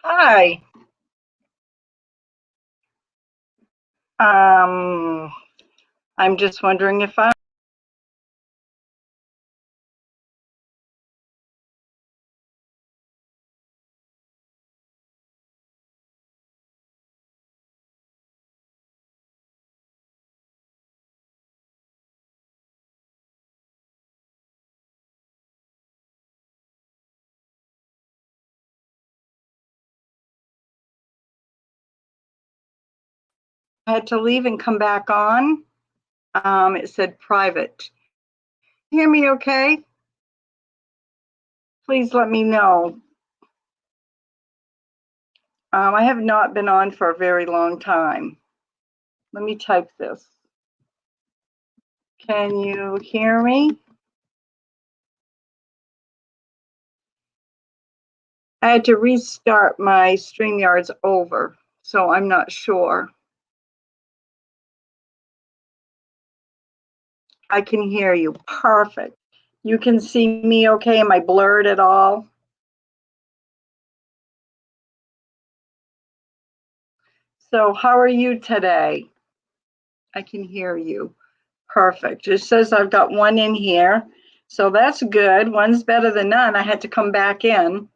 Hi. Um, I'm just wondering if I had to leave and come back on. It said private. Hear me okay? Please let me know. I have not been on for a very long time. Let me type this. Can you hear me? I had to restart my StreamYards over, so I'm not sure. I can hear you. Perfect. You can see me okay? Am I blurred at all? So how are you today? I can hear you. Perfect. It says I've got one in here. So that's good. One's better than none. I had to come back in.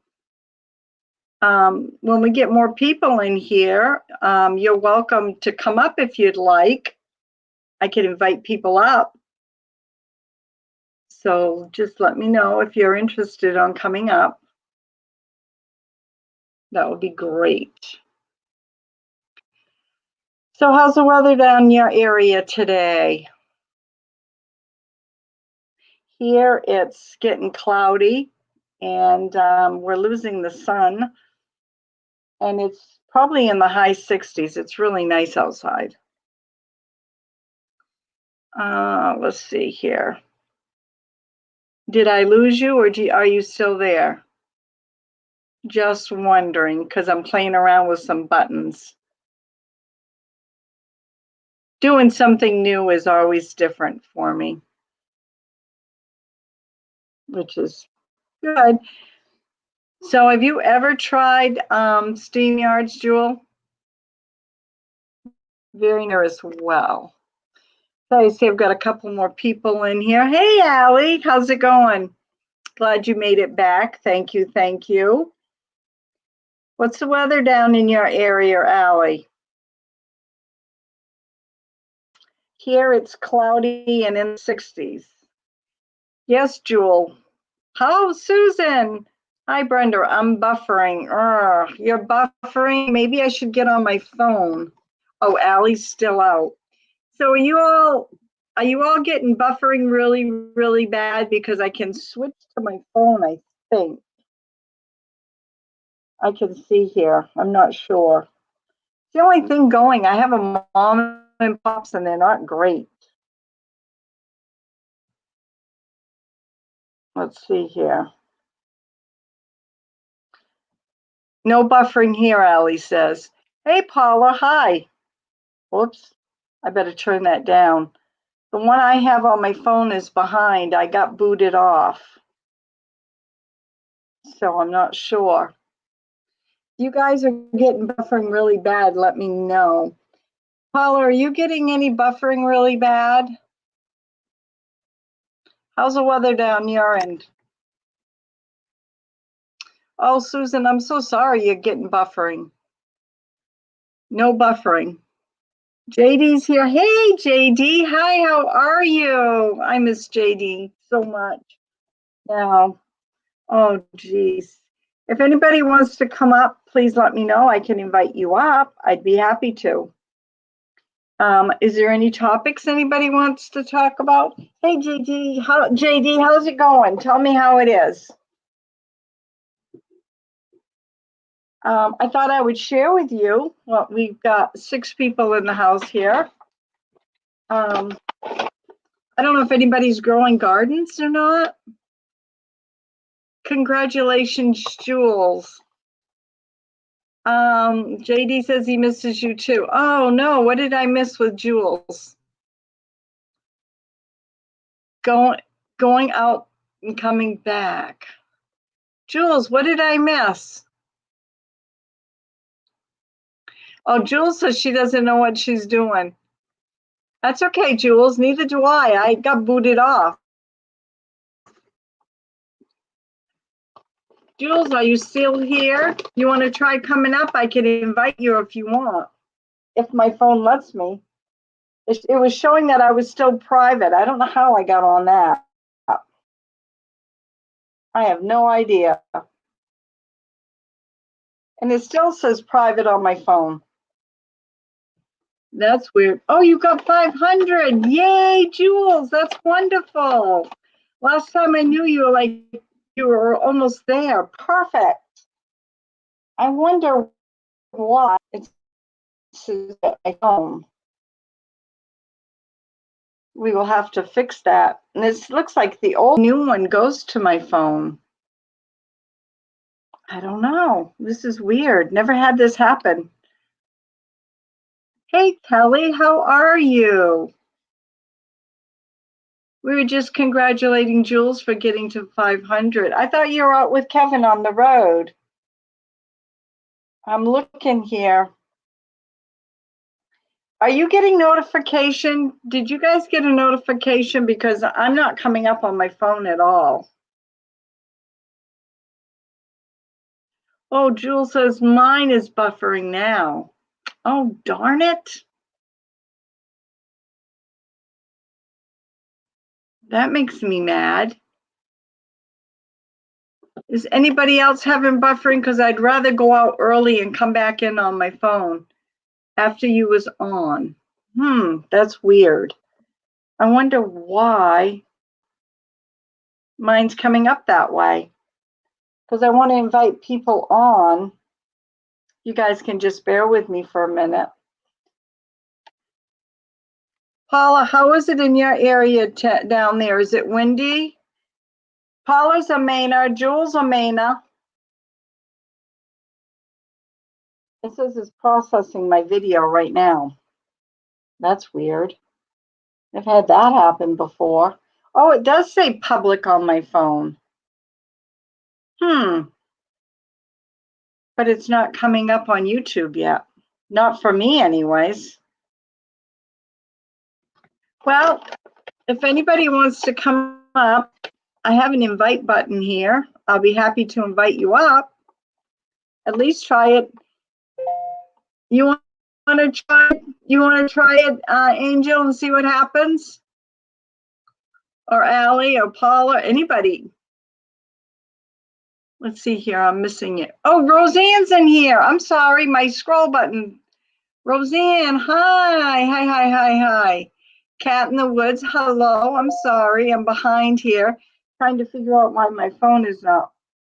When we get more people in here, you're welcome to come up if you'd like. I can invite people up. So just let me know if you're interested on coming up. That would be great. So how's the weather down your area today? Here it's getting cloudy and we're losing the sun. And it's probably in the high 60s. It's really nice outside. Let's see here. Did I lose you or are you still there? Just wondering because I'm playing around with some buttons. Doing something new is always different for me, which is good. So have you ever tried SteamYards, Jewel? Very nervous. Well. So I see I've got a couple more people in here. Hey, Allie, how's it going? Glad you made it back. Thank you, thank you. What's the weather down in your area, Allie? Here it's cloudy and in the 60s. Yes, Jewel. Oh, Susan. Hi, Brenda. I'm buffering. You're buffering. Maybe I should get on my phone. Oh, Allie's still out. So are you all getting buffering really, really bad? Because I can switch to my phone, I think. I can see here. I'm not sure. It's the only thing going. I have a mom and pops and they're not great. Let's see here. No buffering here, Allie says. Hey, Paula, hi. Whoops, I better turn that down. The one I have on my phone is behind. I got booted off. So I'm not sure. If you guys are getting buffering really bad, let me know. Paula, are you getting any buffering really bad? How's the weather down your end? Oh, Susan, I'm so sorry you're getting buffering. No buffering. JD's here. Hey, JD. Hi, how are you? I miss JD so much. Now, oh, geez. If anybody wants to come up, please let me know. I can invite you up. I'd be happy to. Is there any topics anybody wants to talk about? Hey, JD, how's it going? Tell me how it is. I thought I would share with you. Well, we've got 6 people in the house here. I don't know if anybody's growing gardens or not. Congratulations, Jules. JD says he misses you too. Oh no, what did I miss with Jules? Going out and coming back. Jules, what did I miss? Oh, Jules says she doesn't know what she's doing. That's okay, Jules. Neither do I. I got booted off. Jules, are you still here? You want to try coming up? I can invite you if you want, if my phone lets me. It was showing that I was still private. I don't know how I got on that. I have no idea. And it still says private on my phone. That's weird. Oh, you got 500. Yay, Jules. That's wonderful. Last time I knew you were almost there. Perfect. I wonder why it's at my phone. We will have to fix that. And this looks like the old new one goes to my phone. I don't know. This is weird. Never had this happen. Hey, Kelly, how are you? We were just congratulating Jules for getting to 500. I thought you were out with Kevin on the road. I'm looking here. Are you getting notification? Did you guys get a notification? Because I'm not coming up on my phone at all. Oh, Jules says mine is buffering now. Oh, darn it. That makes me mad. Is anybody else having buffering? Because I'd rather go out early and come back in on my phone after you was on. That's weird. I wonder why mine's coming up that way. Because I want to invite people on. You guys can just bear with me for a minute. Paula, how is it in your area down there? Is it windy? Paula's a Mainer. Jules a Mainer. It says it's processing my video right now. That's weird. I've had that happen before. Oh, it does say public on my phone. But it's not coming up on YouTube yet. Not for me anyways. Well, if anybody wants to come up, I have an invite button here. I'll be happy to invite you up. At least try it. You want to try it? You want to try it, Angel, and see what happens? Or Allie or Paula, anybody. Let's see here, I'm missing it. Oh, Roseanne's in here. I'm sorry, my scroll button. Roseanne, hi. Cat in the woods, hello. I'm sorry, I'm behind here, trying to figure out why my phone is not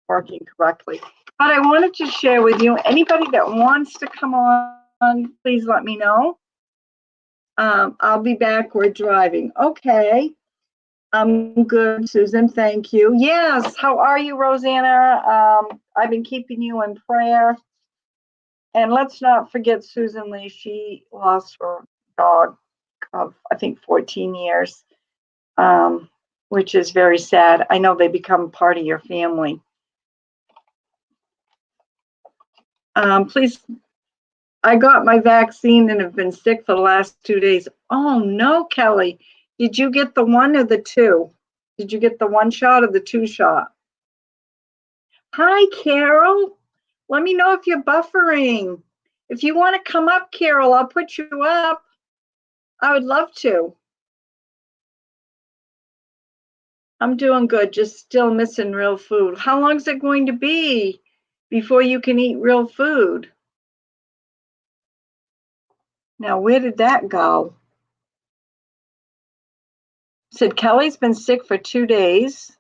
working correctly. But I wanted to share with you, anybody that wants to come on, please let me know. I'll be back, we're driving. Okay. I'm good, Susan, thank you. Yes, how are you, Rosanna? I've been keeping you in prayer. And let's not forget Susan Lee. She lost her dog of, I think, 14 years, which is very sad. I know they become part of your family. Please, I got my vaccine and have been sick for the last 2 days. Oh, no, Kelly. Did you get the 1 or the 2? Did you get the 1 shot or the 2 shot? Hi, Carol. Let me know if you're buffering. If you want to come up, Carol, I'll put you up. I would love to. I'm doing good, just still missing real food. How long is it going to be before you can eat real food? Now, where did that go? Said Kelly's been sick for 2 days.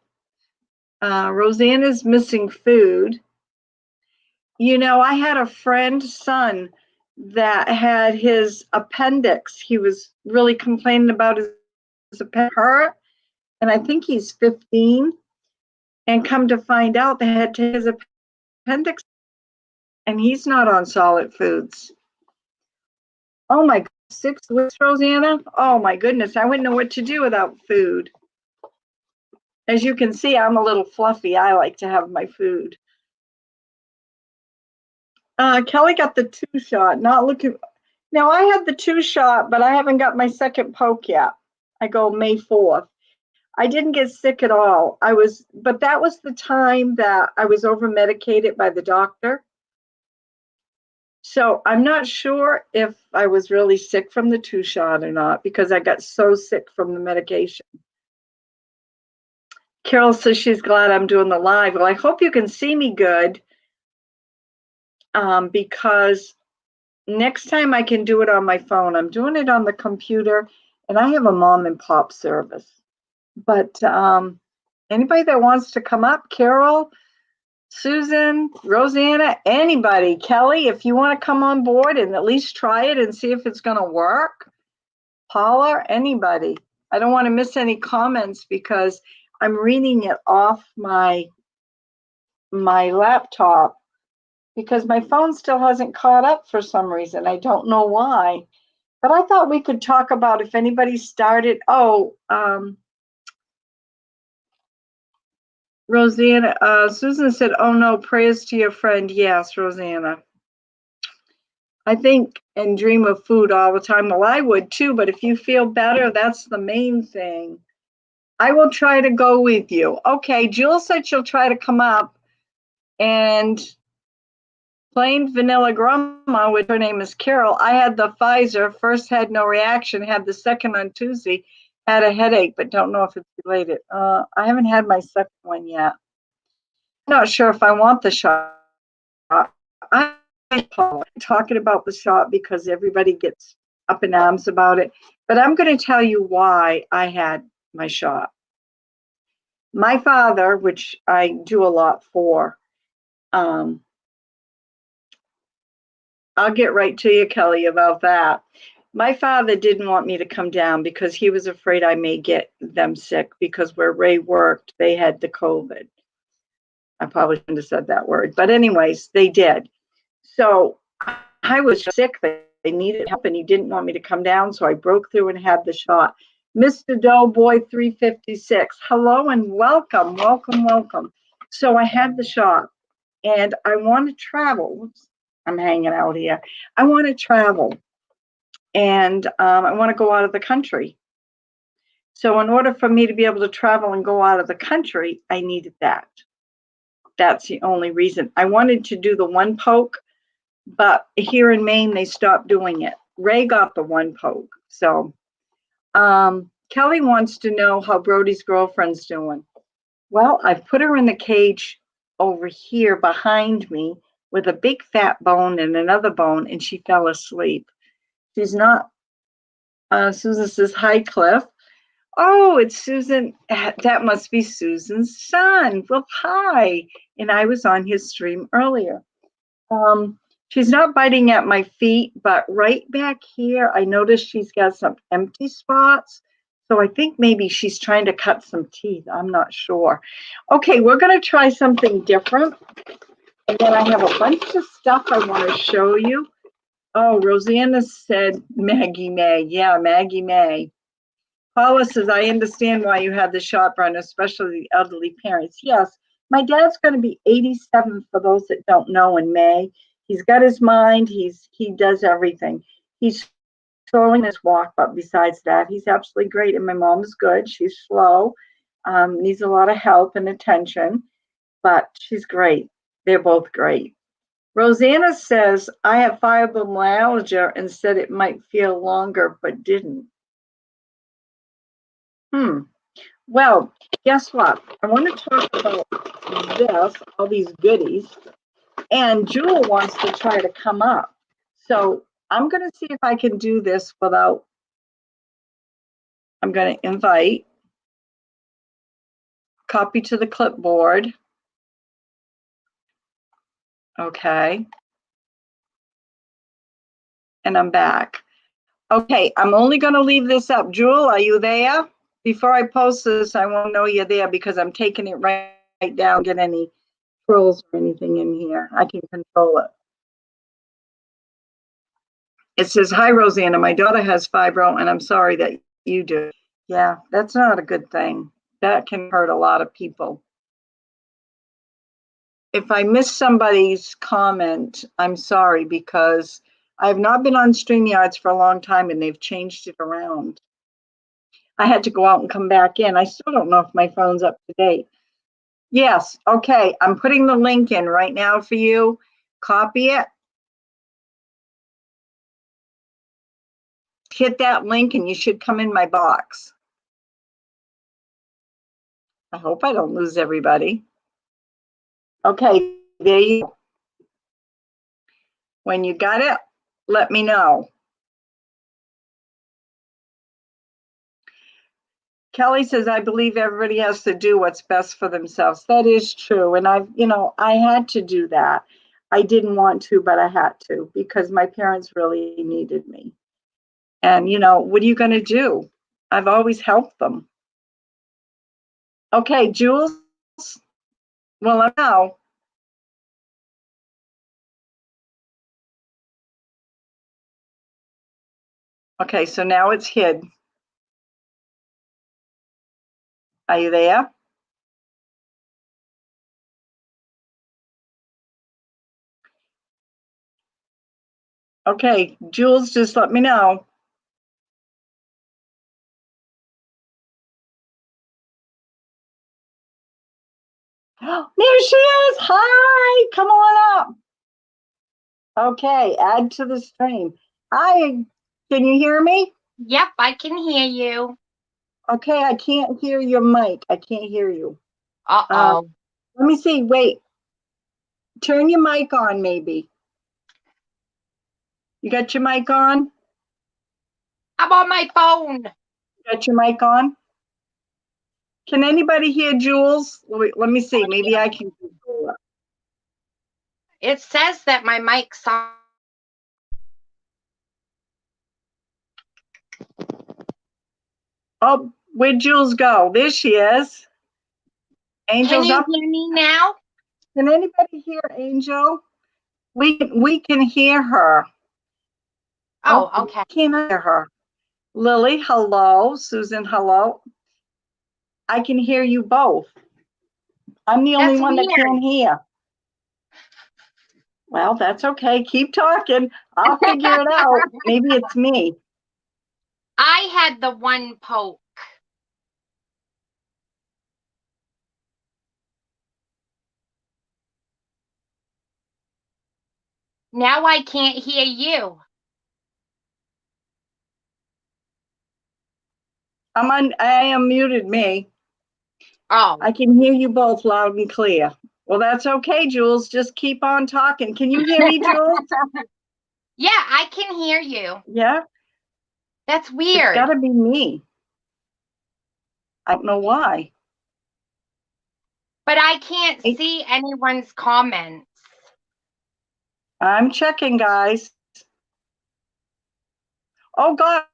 Rosanna's missing food. You know, I had a friend's son that had his appendix. He was really complaining about his appendix hurt, and I think he's 15. And come to find out, they had to take his appendix, and he's not on solid foods. Oh my God, 6 weeks, Rosanna? Oh my goodness, I wouldn't know what to do without food. As you can see, I'm a little fluffy. I like to have my food. Kelly got the 2-shot, not looking. Now, I had the 2-shot, but I haven't got my second poke yet. I go May 4th. I didn't get sick at all. But that was the time that I was over medicated by the doctor. So I'm not sure if I was really sick from the 2-shot or not, because I got so sick from the medication. Carol says she's glad I'm doing the live. Well, I hope you can see me good, because next time I can do it on my phone. I'm doing it on the computer, and I have a mom and pop service. But anybody that wants to come up, Carol, Susan, Rosanna, anybody, Kelly, if you want to come on board and at least try it and see if it's going to work, Paula, anybody. I don't want to miss any comments because I'm reading it off my laptop, because my phone still hasn't caught up for some reason. I don't know why. But I thought we could talk about if anybody started. Rosanna, Susan said, oh no, prayers to your friend. Yes, Rosanna. I think and dream of food all the time. Well, I would too, but if you feel better, that's the main thing. I will try to go with you. Okay, Jewel said she'll try to come up, and plain vanilla grandma, with her name is Carol. I had the Pfizer, first had no reaction, had the second on Tuesday, had a headache, but don't know if it's related. I haven't had my second one yet. I'm not sure if I want the shot. I'm talking about the shot because everybody gets up in arms about it, but I'm going to tell you why I had my shot. My father, which I do a lot for, I'll get right to you, Kelly, about that. My father didn't want me to come down because he was afraid I may get them sick, because where Ray worked, they had the COVID. I probably shouldn't have said that word, but anyways, they did. So I was sick. They needed help, and he didn't want me to come down, so I broke through and had the shot. Mr. Doughboy 356, hello and welcome, welcome, welcome. So I had the shot, and I want to travel. I'm hanging out here. I want to travel, and I want to go out of the country. So in order for me to be able to travel and go out of the country, I needed that. That's the only reason. I wanted to do the 1 poke, but here in Maine, they stopped doing it. Ray got the 1 poke. So Kelly wants to know how Brody's girlfriend's doing. Well, I've put her in the cage over here behind me with a big fat bone and another bone, and she fell asleep. She's not. Susan says, hi, Cliff. Oh, it's Susan. That must be Susan's son. Well, hi. And I was on his stream earlier. She's not biting at my feet, but right back here, I noticed she's got some empty spots. So I think maybe she's trying to cut some teeth. I'm not sure. Okay, we're going to try something different. And then I have a bunch of stuff I want to show you. Oh, Rosanna said Maggie May. Yeah, Maggie May. Paula says, I understand why you had the shot, Brenda, especially the elderly parents. Yes, my dad's going to be 87, for those that don't know, in May. He's got his mind. He does everything. He's slowing his walk, but besides that, he's absolutely great. And my mom is good. She's slow, needs a lot of help and attention, but she's great. They're both great. Rosanna says, I have fibromyalgia and said it might feel longer, but didn't. Well, guess what? I want to talk about this, all these goodies, and Jewel wants to try to come up. So I'm going to see if I can do this without, I'm going to invite, copy to the clipboard. Okay. And I'm back. Okay, I'm only going to leave this up. Jewel, are you there? Before I post this, I won't know you're there because I'm taking it right down, get any trolls or anything in here. I can control it. It says, hi, Rosanna, my daughter has fibro, and I'm sorry that you do. Yeah, that's not a good thing. That can hurt a lot of people. if I missed somebody's comment, I'm sorry, because I have not been on StreamYards for a long time and they've changed it around. I had to go out and come back in. I still don't know if my phone's up to date. Yes, okay, I'm putting the link in right now for you. Copy it. Hit that link and you should come in my box. I hope I don't lose everybody. Okay, there you go. When you got it, let me know. Kelly says, I believe everybody has to do what's best for themselves. That is true. And I had to do that. I didn't want to, but I had to because my parents really needed me. And, what are you going to do? I've always helped them. Okay, Jules. Well, now. Okay, so now it's hid. Are you there? Okay, Jules, just let me know. There she is. Hi, come on up. Okay, add to the stream. Hi, can you hear me? Yep, I can hear you. Okay, I can't hear your mic. I can't hear you. Uh-oh. Let me see. Wait. Turn your mic on, maybe. You got your mic on? I'm on my phone. Got your mic on? Can anybody hear Jules? Let me see. Maybe I can. It says that my mic's on. Oh, where'd Jules go? There she is. Angel's Can you up. hear me now? Can anybody hear Angel? We can hear her. Oh, okay. Can't hear her. Lily, hello. Susan, hello. I can hear you both. I'm the only one that can't hear. Well, that's okay. Keep talking. I'll figure it out. Maybe it's me. I had the one poke. Now I can't hear you. I am muted, me. Oh. I can hear you both loud and clear. Well, that's okay, Jules. Just keep on talking. Can you hear me, Jules? Yeah, I can hear you. Yeah? That's It's weird. got to be me. I don't know why. But I can't see anyone's comments. I'm checking, guys. Oh, gosh.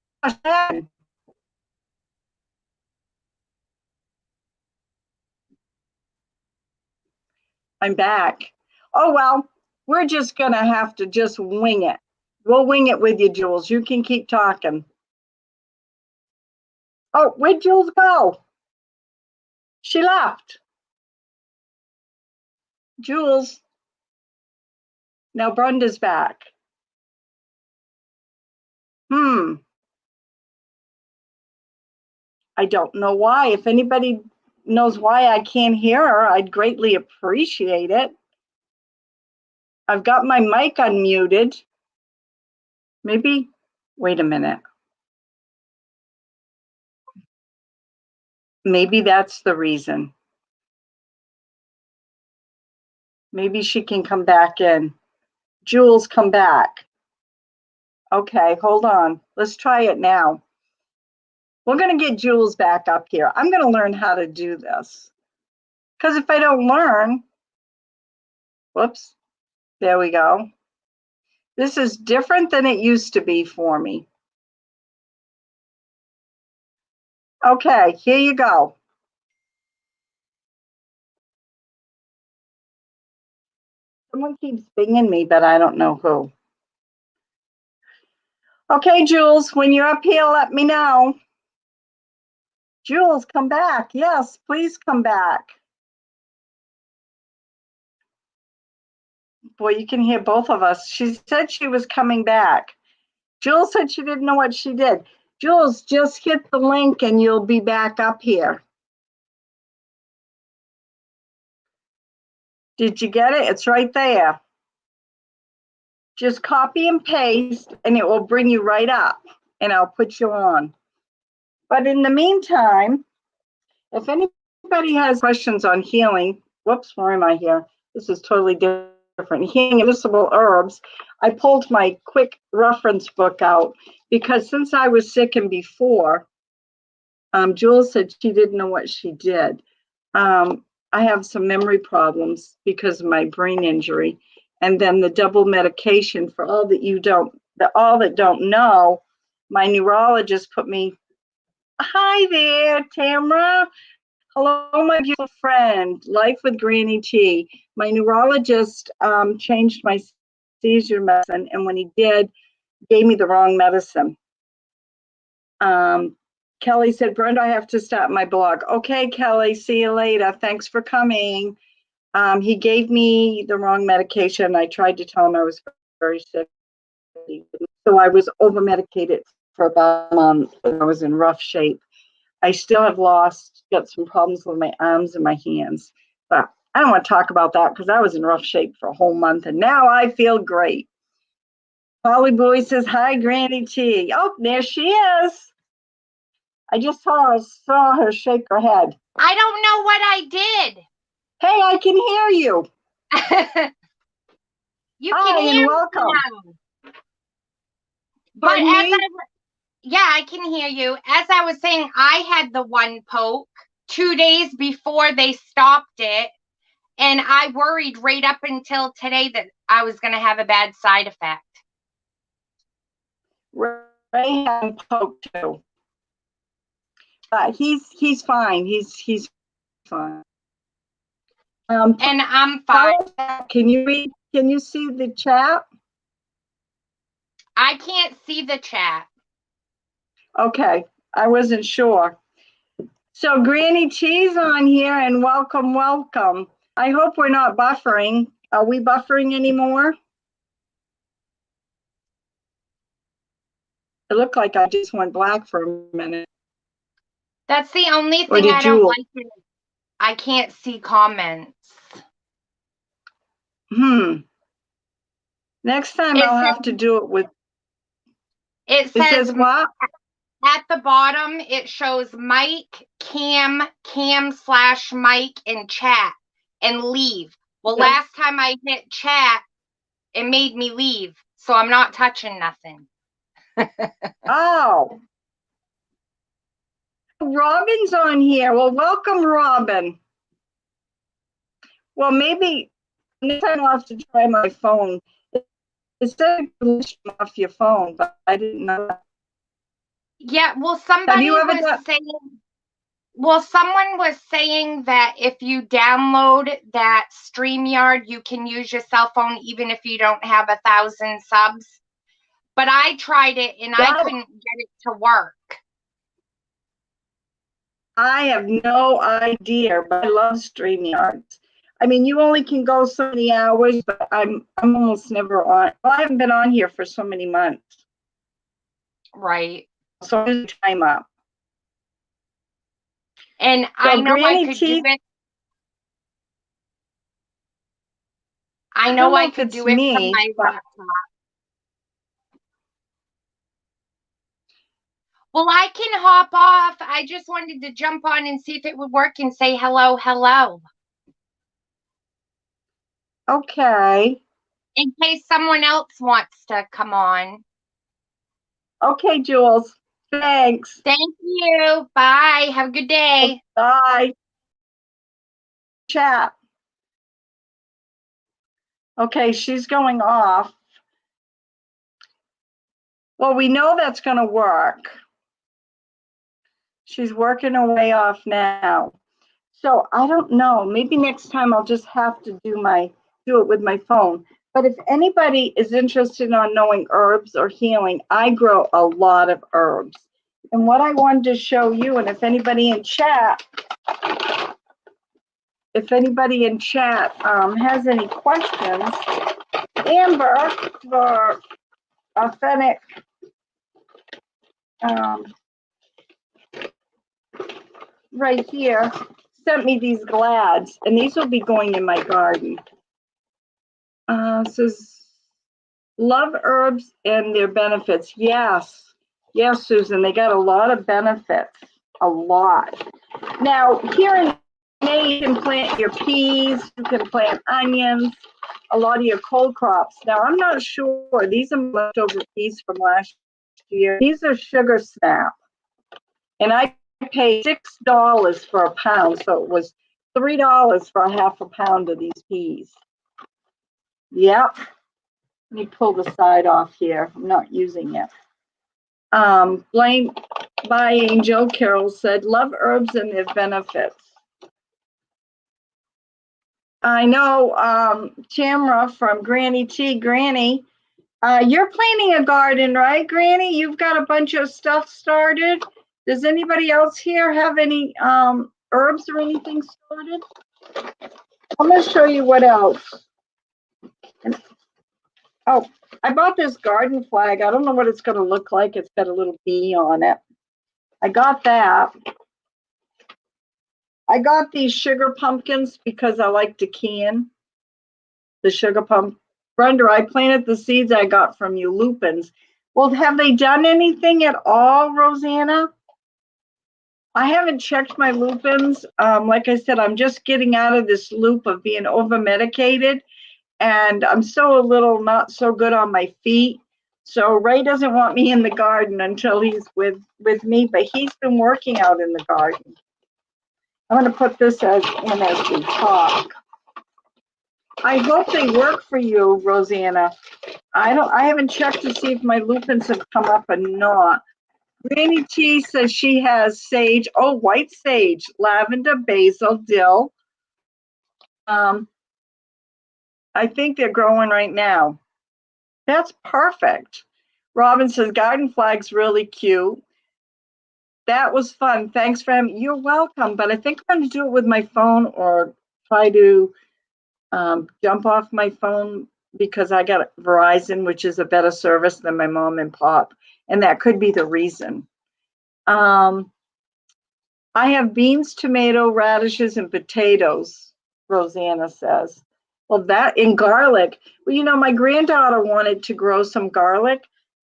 I'm back. Oh, well, we're just going to have to just wing it. We'll wing it with you, Jules. You can keep talking. Oh, where'd Jules go? She left. Jules. Now Brenda's back. I don't know why. If anybody knows why I can't hear her, I'd greatly appreciate it. I've got my mic unmuted. Maybe, wait a minute. Maybe that's the reason. Maybe she can come back in. Jules, come back. Okay, hold on. Let's try it now. We're going to get Jules back up here. I'm going to learn how to do this. Because if I don't learn, whoops, there we go. This is different than it used to be for me. Okay, here you go. Someone keeps pinging me, but I don't know who. Okay, Jules, when you're up here, let me know. Jules, come back. Yes, please come back. Boy, you can hear both of us. She said she was coming back. Jules said she didn't know what she did. Jules, just hit the link and you'll be back up here. Did you get it? It's right there. Just copy and paste and it will bring you right up and I'll put you on. But in the meantime, if anybody has questions on healing, whoops, where am I here? This is totally different. Healing medicinal herbs. I pulled my quick reference book out because since I was sick and before, Jules said she didn't know what she did. I have some memory problems because of my brain injury. And then the double medication for all that don't know, my neurologist put me, hi there, Tamara. Hello, my beautiful friend, Life with Granny T. My neurologist changed my seizure medicine, and when he did, gave me the wrong medicine. Kelly said, Brenda, I have to stop my blog. Okay, Kelly, see you later. Thanks for coming. He gave me the wrong medication. I tried to tell him I was very sick. So I was over-medicated for about a month, and I was in rough shape. I still have got some problems with my arms and my hands. But I don't want to talk about that because I was in rough shape for a whole month, and now I feel great. Holly Boy says, hi, Granny T. Oh, there she is. I just saw her shake her head. I don't know what I did. Hey, I can hear you. You can hear and welcome. me now. But I can hear you. As I was saying, I had the one poke 2 days before they stopped it. And I worried right up until today that I was going to have a bad side effect. Ray had a poke too. He's fine. He's fine. And I'm fine. Can you read? Can you see the chat? I can't see the chat. Okay, I wasn't sure. So Granny T's on here, and welcome, welcome. I hope we're not buffering. Are we buffering anymore? It looked like I just went black for a minute. That's the only thing I don't like. I can't see comments. Next time I'll have to do it with. It says what? At the bottom, it shows Mike, Cam / Mike, and chat, and leave. Well, last time I hit chat, it made me leave. So I'm not touching nothing. Oh. Robin's on here. Well, welcome, Robin. Well, maybe next time I'll have to try my phone. It said off your phone, but I didn't know that. Yeah, well, someone was saying that if you download that StreamYard, you can use your cell phone even if you don't have 1,000 subs. But I tried it and I couldn't get it to work. I have no idea, but I love StreamYard. I mean, you only can go so many hours, but I'm almost never on. Well, I haven't been on here for so many months. Right. So I'm time up. And so I know I could do it. I know I could do it from my laptop. Well, I can hop off. I just wanted to jump on and see if it would work and say hello, hello. Okay. In case someone else wants to come on. Okay, Jules. Thanks. Thank you. Bye. Have a good day. Bye. Chat. Okay, she's going off. Well, we know that's going to work. She's working her way off now. So I don't know. Maybe next time I'll just have to do it with my phone. But if anybody is interested in knowing herbs or healing, I grow a lot of herbs. And what I wanted to show you, and if anybody in chat has any questions, Amber, the authentic right here, sent me these glads, and these will be going in my garden. Says, love herbs and their benefits. Yes, yes, Susan, they got a lot of benefits, a lot. Now, here in May, you can plant your peas, you can plant onions, a lot of your cold crops. Now, I'm not sure, these are leftover peas from last year. These are sugar snap, and I paid $6 for a pound, so it was $3 for a half a pound of these peas. Yep. Let me pull the side off here. I'm not using it. Blame by Angel Carol said, love herbs and their benefits. I know Tamra from Granny T. Granny, you're planting a garden, right, Granny? You've got a bunch of stuff started. Does anybody else here have any herbs or anything started? I'm going to show you what else. Oh, I bought this garden flag. I don't know what it's going to look like. It's got a little bee on it. I got that. I got these sugar pumpkins because I like to can the sugar pump. Brenda, I planted the seeds I got from you, lupins. Well, have they done anything at all, Rosanna? I haven't checked my lupins. Like I said, I'm just getting out of this loop of being over-medicated, and I'm so a little not so good on my feet. So Ray doesn't want me in the garden until he's with me, but he's been working out in the garden. I'm going to put this in as we talk. I hope they work for you, Rosanna. I haven't checked to see if my lupins have come up or not. Granny T says she has sage, white sage, lavender, basil, dill. I think they're growing right now. That's perfect. Robin says garden flag's really cute. That was fun. Thanks for having me. You're welcome, but I think I'm going to do it with my phone or try to jump off my phone because I got Verizon, which is a better service than my mom and pop, and that could be the reason. I have beans, tomato, radishes, and potatoes, Rosanna says. Well, that in garlic. Well, you know, my granddaughter wanted to grow some garlic,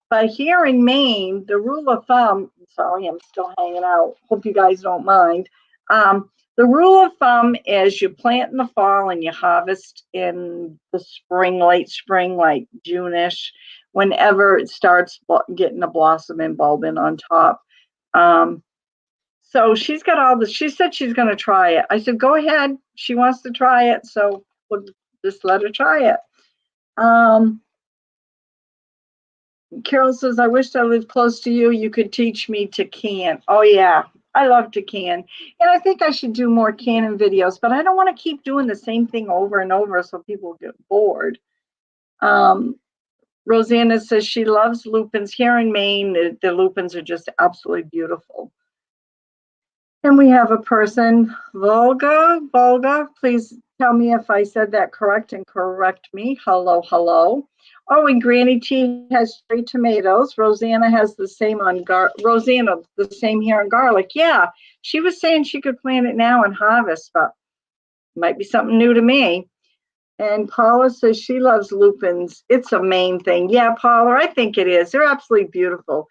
but here in Maine, the rule of thumb, sorry, I'm still hanging out. Hope you guys don't mind. The rule of thumb is you plant in the fall and you harvest in the spring, late spring, like June-ish, whenever it starts getting a blossom and bulbing on top. So she's got all this. She said she's going to try it. I said, go ahead. She wants to try it, so we'll just let her try it. Carol says, I wish I lived close to you. You could teach me to can. Oh, yeah. I love to can. And I think I should do more canning videos, but I don't want to keep doing the same thing over and over so people get bored. Rosanna says she loves lupins. Here in Maine, the lupins are just absolutely beautiful. And we have a person, Volga, please tell me if I said that correct and correct me. Hello, hello. Oh, and Granny T has 3 tomatoes. Rosanna has the same on Rosanna, the same here on garlic. Yeah, she was saying she could plant it now and harvest, but it might be something new to me. And Paula says she loves lupins. It's a Maine thing. Yeah, Paula, I think it is. They're absolutely beautiful.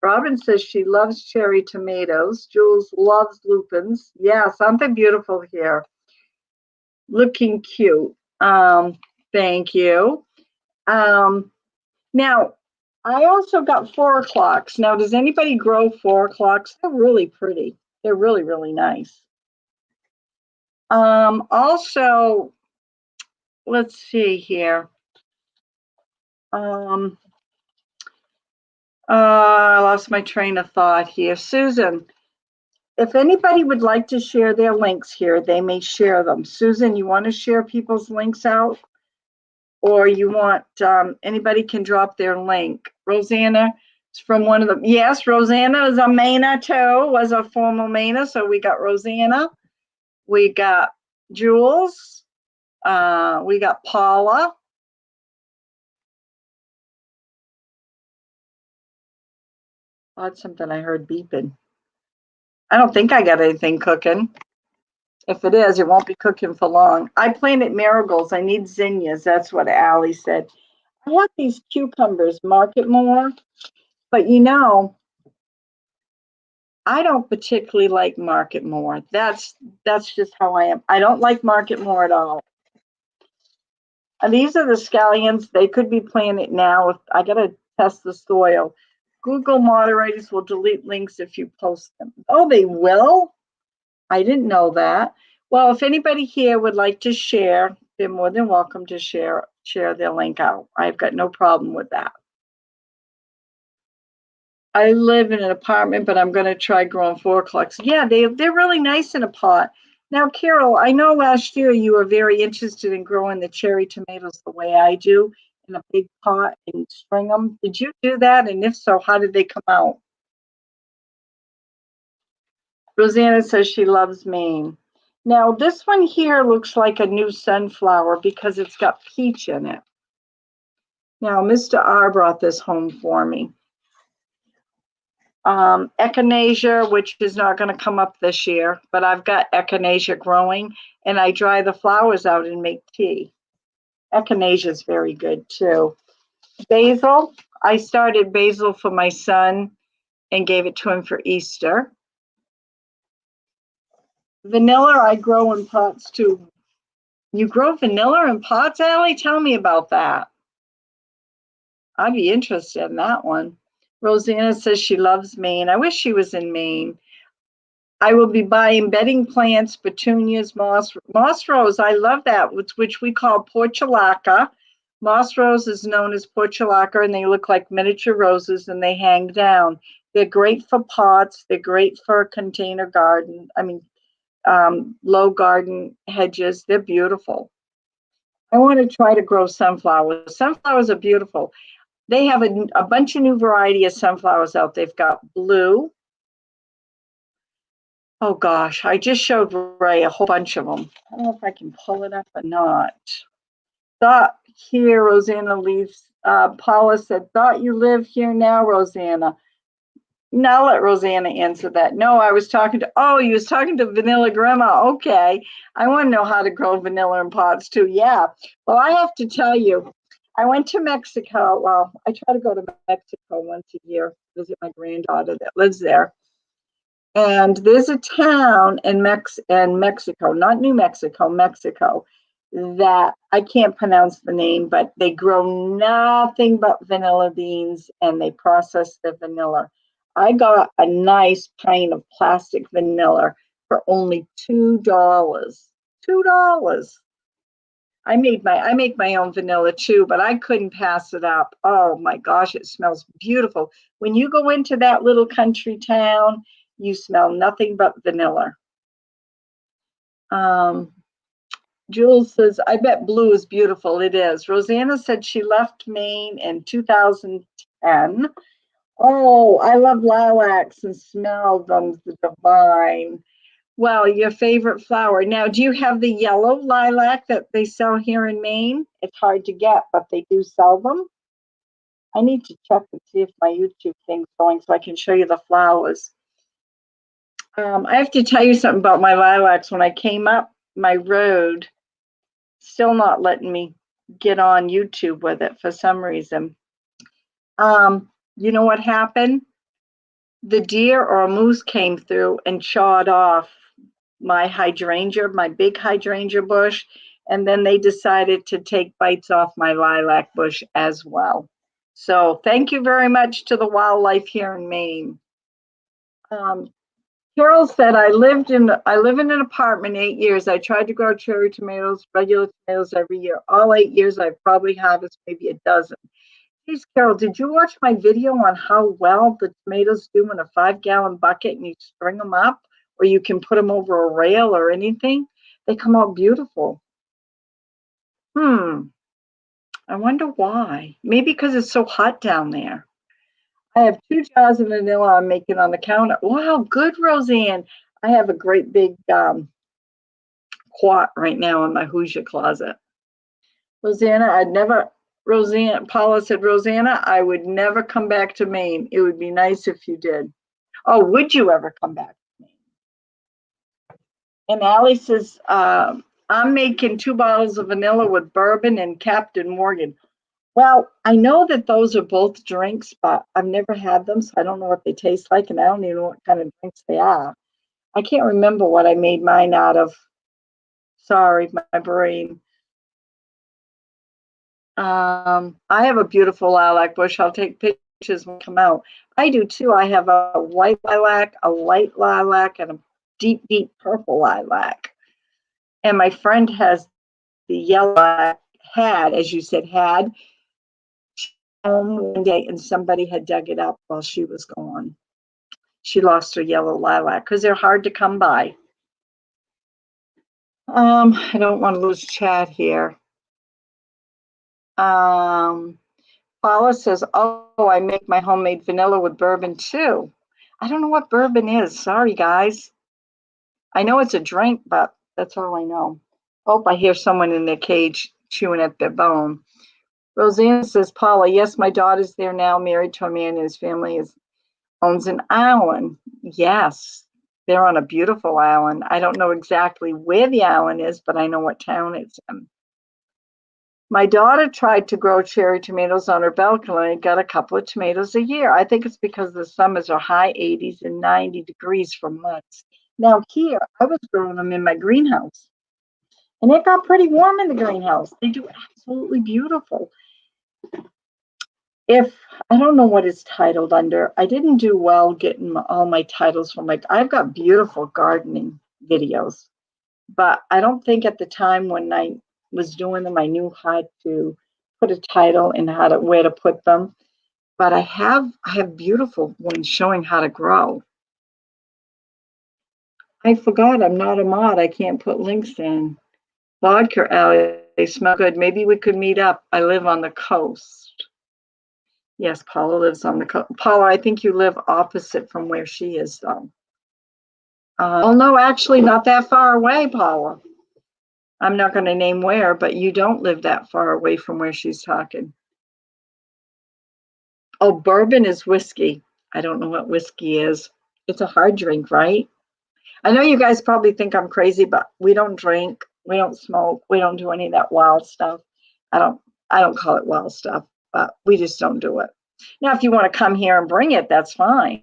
Robin says she loves cherry tomatoes. Jules loves lupins. Yeah, something beautiful here. Looking cute. Thank you. Now, I also got 4 o'clocks. Now, does anybody grow 4 o'clocks? They're really pretty. They're really, really nice. Also, let's see here. I lost my train of thought here. Susan, if anybody would like to share their links here, they may share them. Susan, you want to share people's links out? Or you want, anybody can drop their link. Rosanna is from one of them. Yes, Rosanna is a Maina too, was a former Maina. So we got Rosanna, we got Jules, we got Paula, Oh, that's something I heard beeping. I don't think I got anything cooking. If it is, it won't be cooking for long. I planted marigolds. I need zinnias. That's what Allie said. I have these cucumbers, market more, but I don't particularly like market more. That's just how I am. I don't like market more at all. And these are the scallions. They could be planted now. If I gotta test the soil. Google moderators will delete links if you post them. Oh, they will? I didn't know that. Well, if anybody here would like to share, they're more than welcome to share their link out. I've got no problem with that. I live in an apartment, but I'm going to try growing 4-o'clocks. Yeah, they're really nice in a pot. Now, Carol, I know last year you were very interested in growing the cherry tomatoes the way I do in a big pot and string them. Did you do that? And if so, how did they come out? Rosanna says she loves Maine. Now, this one here looks like a new sunflower because it's got peach in it. Now, Mr. R brought this home for me. Echinacea, which is not going to come up this year, but I've got echinacea growing, and I dry the flowers out and make tea. Echinacea is very good too. Basil, I started basil for my son and gave it to him for Easter. Vanilla, I grow in pots too. You grow vanilla in pots, Allie? Tell me about that. I'd be interested in that one. Rosanna says she loves Maine. I wish she was in Maine. I will be buying bedding plants, petunias, moss rose. I love that, which we call portulaca. Moss rose is known as portulaca, and they look like miniature roses, and they hang down. They're great for pots. They're great for container garden. Low garden hedges. They're beautiful. I want to try to grow sunflowers. Sunflowers are beautiful. They have a bunch of new variety of sunflowers out. They've got blue. Oh gosh, I just showed Ray a whole bunch of them. I don't know if I can pull it up or not. Thought here, Rosanna leaves. Paula said, thought you live here now, Rosanna. Now let Rosanna answer that. No, I was talking to, you was talking to Vanilla Grandma. Okay. I want to know how to grow vanilla in pots too. Yeah. Well, I have to tell you, I went to Mexico. Well, I try to go to Mexico once a year, visit my granddaughter that lives there. And there's a town in Mexico, not New Mexico, Mexico, that I can't pronounce the name, but they grow nothing but vanilla beans and they process the vanilla. I got a nice pint of plastic vanilla for only $2. $2. I make my own vanilla too, but I couldn't pass it up. Oh my gosh, it smells beautiful. When you go into that little country town, you smell nothing but vanilla. Jules says, I bet blue is beautiful. It is. Rosanna said she left Maine in 2010. Oh, I love lilacs and smell them divine. Well, your favorite flower. Now, do you have the yellow lilac that they sell here in Maine? It's hard to get, but they do sell them. I need to check and see if my YouTube thing's going so I can show you the flowers. I have to tell you something about my lilacs. When I came up my road, still not letting me get on YouTube with it for some reason. You know what happened? The deer or a moose came through and chawed off my hydrangea, my big hydrangea bush, and then they decided to take bites off my lilac bush as well. So thank you very much to the wildlife here in Maine. Carol said, I live in an apartment 8 years. I tried to grow cherry tomatoes, regular tomatoes every year. All 8 years, I've probably harvested maybe a dozen. Please, Carol, did you watch my video on how well the tomatoes do in a 5-gallon bucket and you string them up, or you can put them over a rail or anything? They come out beautiful. I wonder why. Maybe because it's so hot down there. I have 2 jars of vanilla I'm making on the counter. Wow, good, Roseanne. I have a great big quart right now in my Hoosier closet. Rosanna, I'd never Rosanna, Paula said, Rosanna, I would never come back to Maine. It would be nice if you did. Oh, would you ever come back to Maine? And Allie says, I'm making 2 bottles of vanilla with bourbon and Captain Morgan. Well, I know that those are both drinks, but I've never had them, so I don't know what they taste like, and I don't even know what kind of drinks they are. I can't remember what I made mine out of. Sorry, my brain. I have a beautiful lilac bush. I'll take pictures when they come out. I do too. I have a white lilac, a light lilac, and a deep, deep purple lilac. And my friend has the yellow lilac, had, as you said, had home one day and somebody had dug it up while she was gone. She lost her yellow lilac because they're hard to come by. I don't want to lose chat here. Paula says, oh, I make my homemade vanilla with bourbon too. I don't know what bourbon is. Sorry, guys. I know it's a drink, but that's all I know. Oh, I hear someone in their cage chewing at their bone. Roseanne says, Paula, yes, my daughter's there now, married to a man and his family owns an island. Yes, they're on a beautiful island. I don't know exactly where the island is, but I know what town it's in. My daughter tried to grow cherry tomatoes on her balcony and got a couple of tomatoes a year. I think it's because the summers are high 80s and 90 degrees for months. Now here, I was growing them in my greenhouse, and it got pretty warm in the greenhouse. They do absolutely beautiful. If I don't know what it's titled under, I didn't do well getting all my titles from I've got beautiful gardening videos, but I don't think at the time when I was doing them, I knew how to put a title and where to put them. But I have beautiful ones showing how to grow. I forgot I'm not a mod. I can't put links in. Vodka alley, they smell good. Maybe we could meet up. I live on the coast. Yes, Paula lives on the coast. Paula, I think you live opposite from where she is, though. Oh, no, actually, not that far away, Paula. I'm not going to name where, but you don't live that far away from where she's talking. Oh, bourbon is whiskey. I don't know what whiskey is. It's a hard drink, right? I know you guys probably think I'm crazy, but we don't drink, we don't smoke, we don't do any of that wild stuff. I don't call it wild stuff, but we just don't do it. Now, if you want to come here and bring it, that's fine.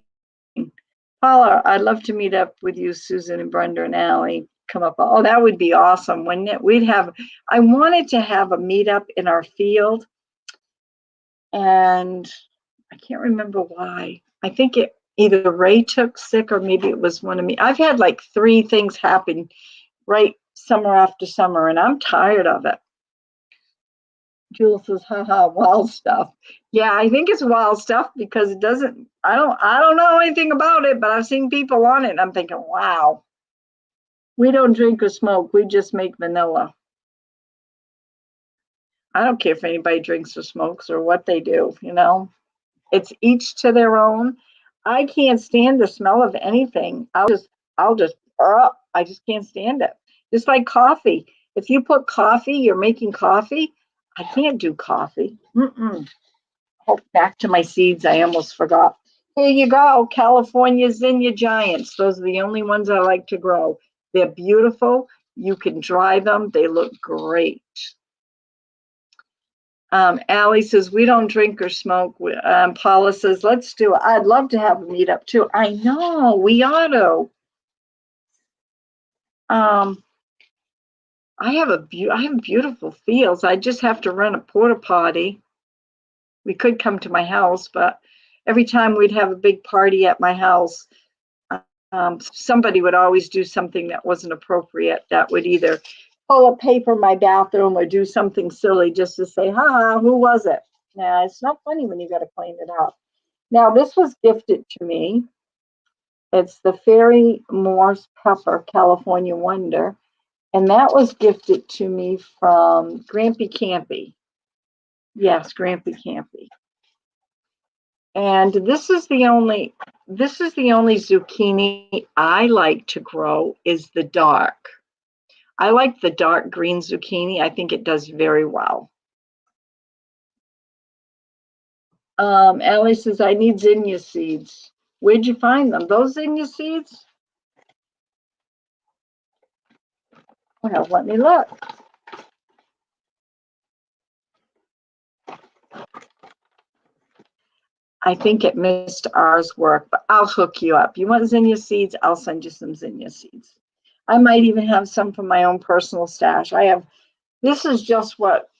Paula, I'd love to meet up with you, Susan and Brenda and Allie. Come up. Oh, that would be awesome, wouldn't it? I wanted to have a meetup in our field, and I can't remember why. I think either Ray took sick or maybe it was one of me. I've had like 3 things happen right summer after summer, and I'm tired of it. Jules says, haha, wild stuff. Yeah, I think it's wild stuff because it doesn't, I don't know anything about it, but I've seen people on it and I'm thinking, wow. We don't drink or smoke, we just make vanilla. I don't care if anybody drinks or smokes or what they do, It's each to their own. I can't stand the smell of anything. I just can't stand it. Just like coffee. If you put coffee, you're making coffee. I can't do coffee. Oh, back to my seeds. I almost forgot. Here you go. California Zinnia Giants. Those are the only ones I like to grow. They're beautiful. You can dry them. They look great. Allie says, we don't drink or smoke. Paula says, let's do it. I'd love to have a meetup too. I know, we ought to. I have beautiful fields. I just have to run a porta potty. We could come to my house, but every time we'd have a big party at my house, somebody would always do something that wasn't appropriate. That would either pull a paper in my bathroom or do something silly just to say, who was it? Nah, it's not funny when you got to clean it up. Now, this was gifted to me. It's the Fairy Morse Pepper California Wonder. And that was gifted to me from Grampy Campy. Yes, Grampy Campy. And this is the only zucchini I like to grow is the dark. I like the dark green zucchini. I think it does very well. Allie says, I need zinnia seeds. Where'd you find them? Those zinnia seeds? Well, let me look. I think it missed ours work, but I'll hook you up. You want zinnia seeds? I'll send you some zinnia seeds. I might even have some from my own personal stash. This is just what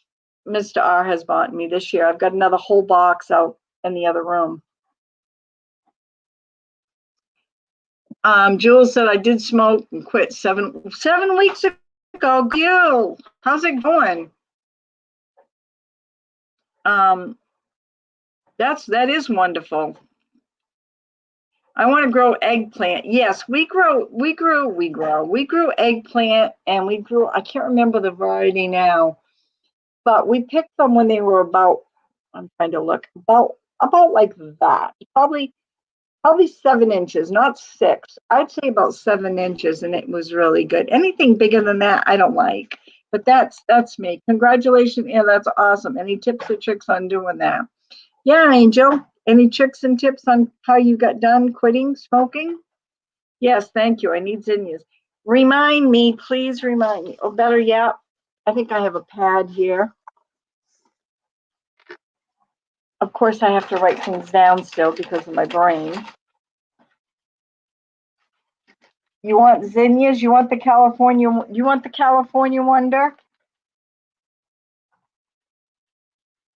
Mr. R has bought me this year. I've got another whole box out in the other room. Jules said I did smoke and quit 7 weeks ago. You, how's it going? That is wonderful. I want to grow eggplant. Yes, we grew eggplant, and we grew, I can't remember the variety now, but we picked them when they were about, I'm trying to look, about like that. Probably 7 inches, not 6. I'd say about 7 inches, and it was really good. Anything bigger than that, I don't like. But that's me. Congratulations. Yeah, that's awesome. Any tips or tricks on doing that? Yeah, Angel. Any tricks and tips on how you got done quitting smoking? Yes, thank you. I need zinnias. Remind me, please remind me. Or better yet, I think I have a pad here. Of course, I have to write things down still because of my brain. You want zinnias? You want the California Wonder?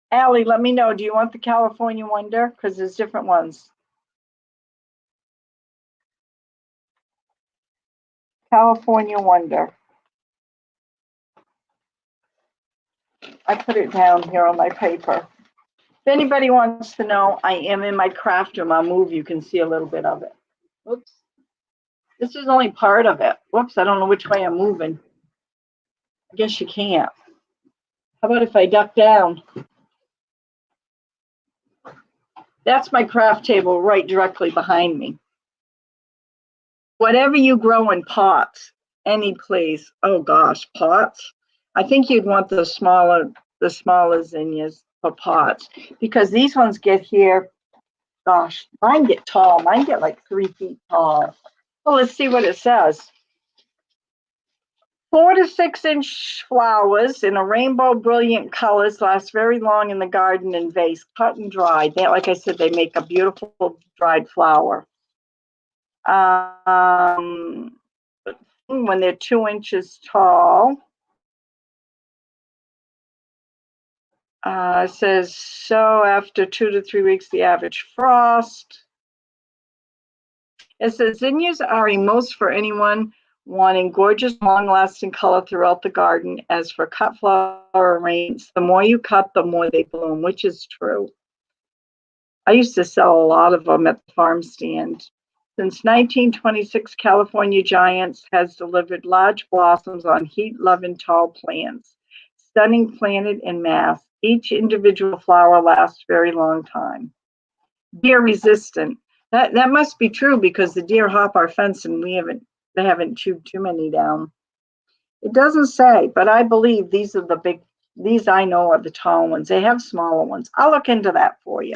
Allie, let me know. Do you want the California Wonder? Because there's different ones. California Wonder. I put it down here on my paper. If anybody wants to know, I am in my craft room. I'll move. You can see a little bit of it. Oops. This is only part of it. Whoops, I don't know which way I'm moving. I guess you can't. How about if I duck down? That's my craft table right directly behind me. Whatever you grow in pots, any place. Oh gosh, pots. I think you'd want the smaller zinnias for pots, because these ones get here. Gosh, mine get tall. Mine get like 3 feet tall. Well, let's see what it says. 4 to 6 inch flowers in a rainbow brilliant colors last very long in the garden and vase, cut and dried. Like I said, they make a beautiful dried flower. When they're 2 inches tall, it says, so after 2 to 3 weeks, the average frost. It says, zinnias are a most for anyone wanting gorgeous, long-lasting color throughout the garden. As for cut flower arrangements, the more you cut, the more they bloom, which is true. I used to sell a lot of them at the farm stand. Since 1926, California Giants has delivered large blossoms on heat-loving tall plants, stunning planted in mass. Each individual flower lasts a very long time. Deer resistant. That must be true, because the deer hop our fence and they haven't chewed too many down. It doesn't say, but I believe these I know are the tall ones. They have smaller ones. I'll look into that for you.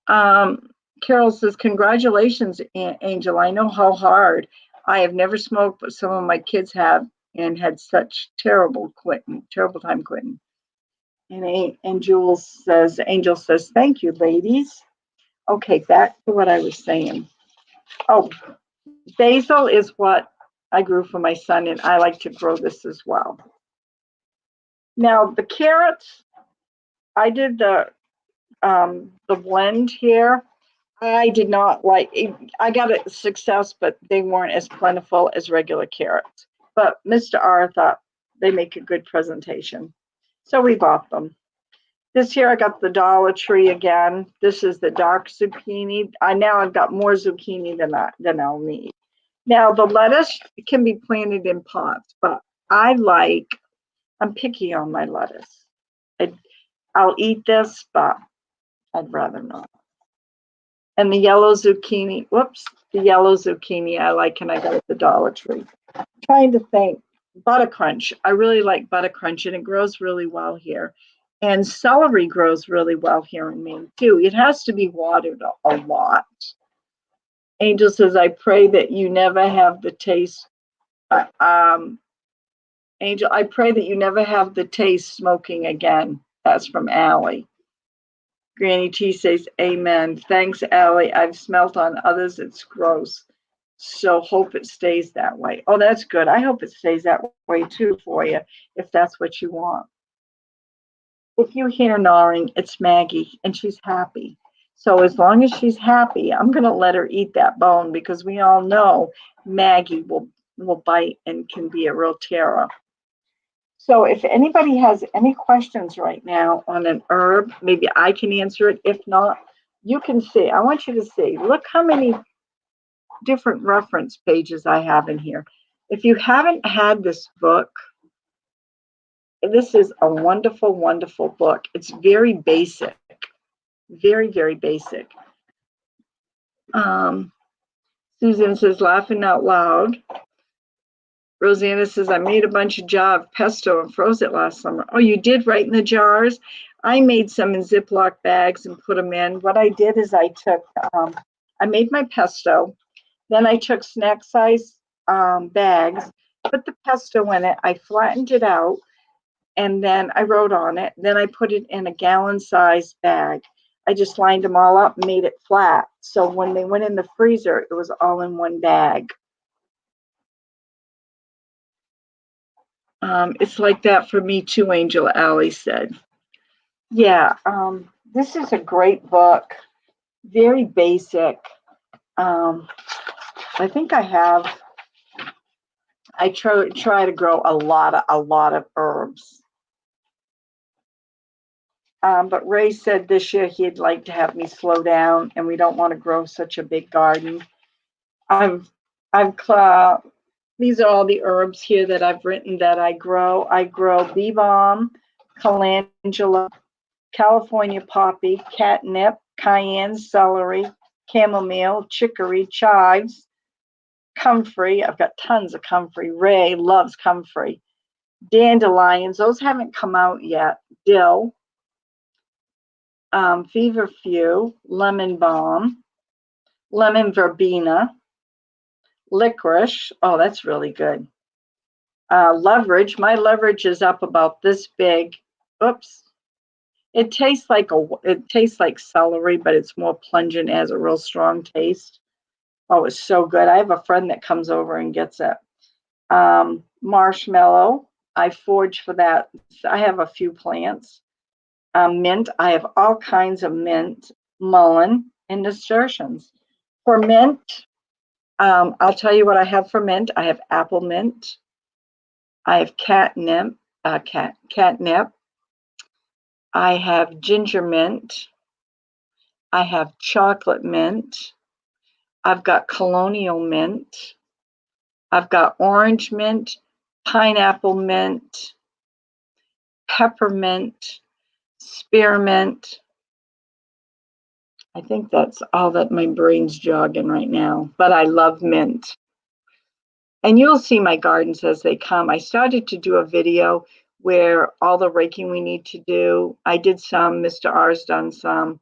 Carol says, congratulations, Angel. I know how hard. I have never smoked, but some of my kids have and had such terrible time quitting. And Angel says, thank you, ladies. Okay, back to what I was saying. Oh, basil is what I grew for my son, and I like to grow this as well. Now, the carrots, I did the blend here. I did not like it. I got a success, but they weren't as plentiful as regular carrots. But Mr. R thought they make a good presentation, so we bought them. This year I got the Dollar Tree again. This is the dark zucchini. I've got more zucchini than I'll need. Now the lettuce can be planted in pots, but I'm picky on my lettuce. I'll eat this, but I'd rather not. And the yellow zucchini, I like, and I got at the Dollar Tree. Trying to think. Butter Crunch. I really like Butter Crunch, and it grows really well here. And celery grows really well here in Maine too. It has to be watered a lot. Angel says, I pray that you never have the taste. Angel, I pray that you never have the taste smoking again. That's from Allie. Granny T says, amen. Thanks, Allie. I've smelt on others. It's gross. So hope it stays that way. Oh, that's good. I hope it stays that way too for you, if that's what you want. If you hear gnawing, it's Maggie, and she's happy. So as long as she's happy, I'm going to let her eat that bone, because we all know Maggie will bite and can be a real terror. So if anybody has any questions right now on an herb, maybe I can answer it. If not, you can see. I want you to see. Look how many different reference pages I have in here. If you haven't had this book, this is a wonderful, wonderful book. It's very basic, very, very basic. Susan says, laughing out loud. Rosanna says, I made a bunch of jar of pesto and froze it last summer. Oh, you did, right in the jars? I made some in Ziploc bags and put them in. What I did is I made my pesto. Then I took snack size bags, put the pesto in it. I flattened it out, and then I wrote on it. Then I put it in a gallon size bag. I just lined them all up and made it flat. So when they went in the freezer, it was all in one bag. It's like that for me too, Angel Alley said. Yeah, this is a great book. Very basic. I think I try to grow a lot of herbs. But Ray said this year he'd like to have me slow down, and we don't want to grow such a big garden. These are all the herbs here that I've written that I grow. I grow bee balm, calendula, California poppy, catnip, cayenne, celery, chamomile, chicory, chives, comfrey. I've got tons of comfrey. Ray loves comfrey. Dandelions, those haven't come out yet. Dill, feverfew, lemon balm, lemon verbena, licorice. Oh, that's really good. Leverage. My leverage is up about this big. Oops. It tastes like celery, but it's more pungent, has a real strong taste. Oh, it's so good. I have a friend that comes over and gets it. Marshmallow. I forage for that. I have a few plants. Mint. I have all kinds of mint, mullein, and nasturtiums. For mint, I'll tell you what I have for mint. I have apple mint. I have catnip. I have ginger mint. I have chocolate mint. I've got colonial mint. I've got orange mint, pineapple mint, peppermint, spearmint. I think that's all that my brain's jogging right now, but I love mint. And you'll see my gardens as they come. I started to do a video where all the raking we need to do. I did some, Mr. R's done some,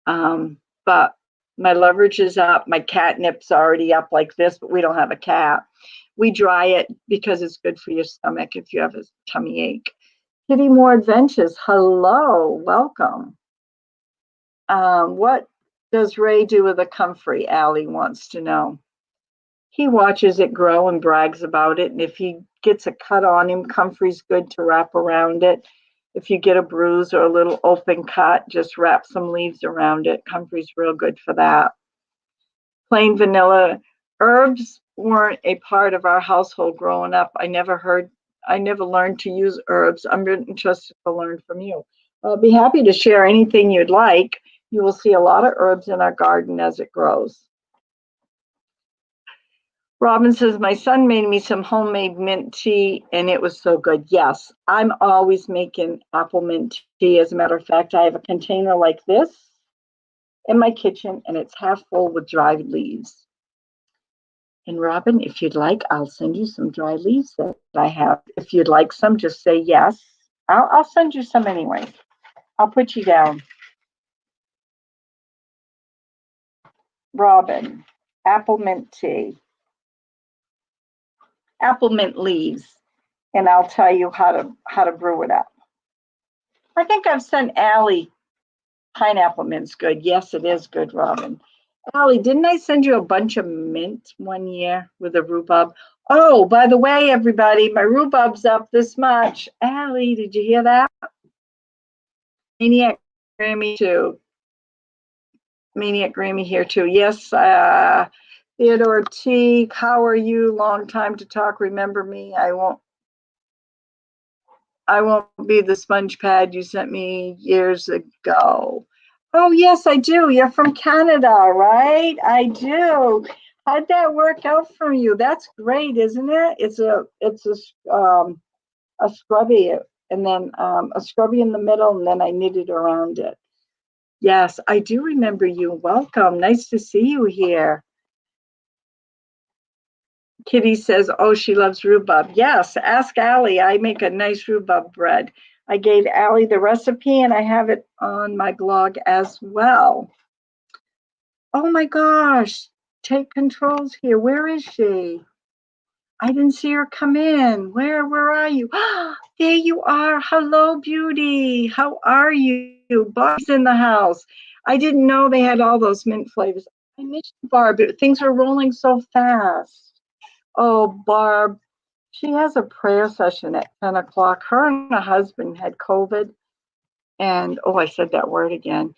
but my leverage is up. My catnip's already up like this, but we don't have a cat. We dry it because it's good for your stomach if you have a tummy ache. Kitty More Adventures, hello, welcome. What does Ray do with a comfrey? Allie wants to know. He watches it grow and brags about it, and if he gets a cut on him, comfrey's good to wrap around it. If you get a bruise or a little open cut, just wrap some leaves around it. Comfrey's real good for that. Plain vanilla. Herbs weren't a part of our household growing up. I never learned to use herbs. I'm interested to learn from you. I'll be happy to share anything you'd like. You will see a lot of herbs in our garden as it grows. Robin says, my son made me some homemade mint tea and it was so good. Yes, I'm always making apple mint tea. As a matter of fact, I have a container like this in my kitchen and it's half full with dried leaves. And Robin, if you'd like, I'll send you some dry leaves that I have. If you'd like some, just say yes. I'll send you some anyway. I'll put you down. Robin, apple mint tea, apple mint leaves, and I'll tell you how to brew it up. I think I've sent Allie pineapple mint's good. Yes, it is good, Robin. Allie, didn't I send you a bunch of mint one year with a rhubarb? Oh, by the way, everybody, my rhubarb's up this much. Allie, did you hear that? Maniac Grammy too. Maniac Grammy here too. Yes, Theodore T. How are you? Long time to talk. Remember me? I won't be the sponge pad you sent me years ago. Oh yes, I do. You're from Canada, right? I do. How'd that work out for you? That's great, isn't it? It's a scrubby, and then a scrubby in the middle, and then I knitted around it. Yes, I do remember you. Welcome. Nice to see you here. Kitty says, oh, she loves rhubarb. Yes, ask Allie. I make a nice rhubarb bread. I gave Allie the recipe and I have it on my blog as well. Oh my gosh, take controls here. Where is she? I didn't see her come in. Where are you? There you are. Hello, beauty. How are you? Barb's in the house. I didn't know they had all those mint flavors. I missed Barb. Things are rolling so fast. Oh, Barb, she has a prayer session at 10 o'clock. Her and her husband had COVID. And, oh, I said that word again.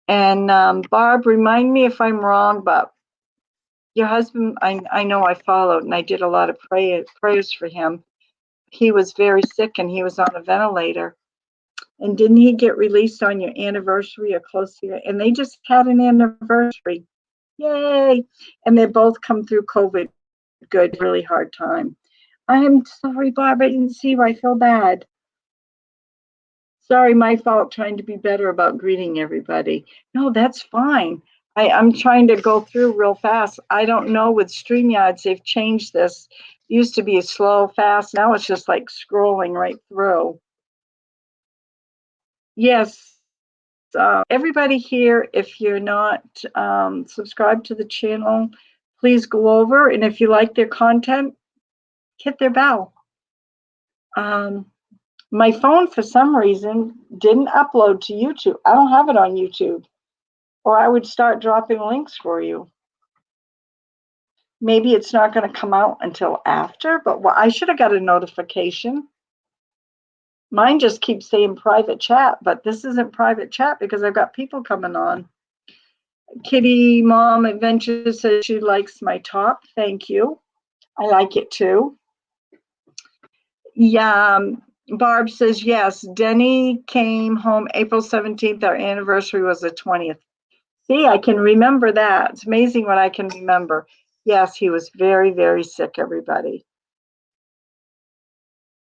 And Barb, remind me if I'm wrong, but your husband, I know I followed and I did a lot of prayers for him. He was very sick and he was on a ventilator. And didn't he get released on your anniversary or close to your, and they just had an anniversary. Yay. And they both come through COVID good, really hard time. I'm sorry, Barb, I didn't see you. I feel bad. Sorry, my fault, trying to be better about greeting everybody. No, that's fine. I'm trying to go through real fast. I don't know with StreamYards, they've changed this. It used to be a slow, fast. Now it's just like scrolling right through. Yes. Everybody here, if you're not subscribed to the channel, please go over. And if you like their content, hit their bell. My phone, for some reason, didn't upload to YouTube. I don't have it on YouTube, or I would start dropping links for you. Maybe it's not going to come out until after, but I should have got a notification. Mine just keeps saying private chat, but this isn't private chat because I've got people coming on. Kitty Mom Adventure says she likes my top. Thank you. I like it too. Yeah. Barb says, yes, Denny came home April 17th. Our anniversary was the 20th. See, I can remember that. It's amazing what I can remember. Yes, he was very, very sick, everybody.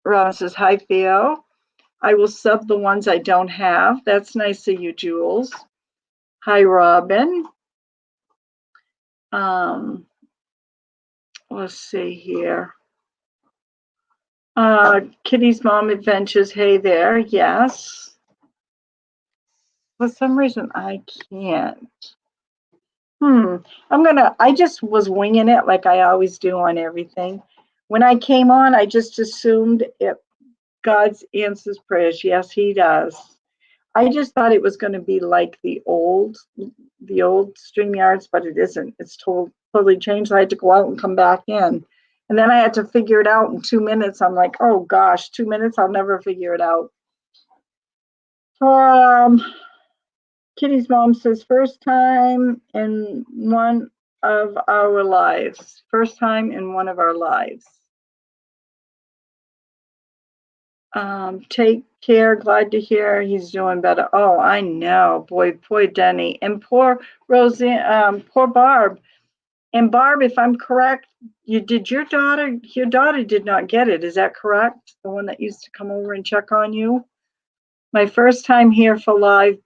Robin says, hi, Theo. I will sub the ones I don't have. That's nice of you, Jules. Hi, Robin. Let's see here. Kitty's Mom Adventures. Hey there. Yes. For some reason, I can't. I just was winging it like I always do on everything. When I came on, I just assumed God answers prayers. Yes, he does. I just thought it was going to be like the old StreamYards, but it isn't. It's totally changed. I had to go out and come back in. And then I had to figure it out in 2 minutes. I'm like, oh gosh, 2 minutes, I'll never figure it out. Kitty's mom says, first time in one of our lives. First time in one of our lives. Take care. Glad to hear he's doing better. Oh, I know. Boy, Denny. And poor Roseanne, poor Barb. And Barb, if I'm correct, your daughter did not get it. Is that correct? The one that used to come over and check on you? My first time here for live,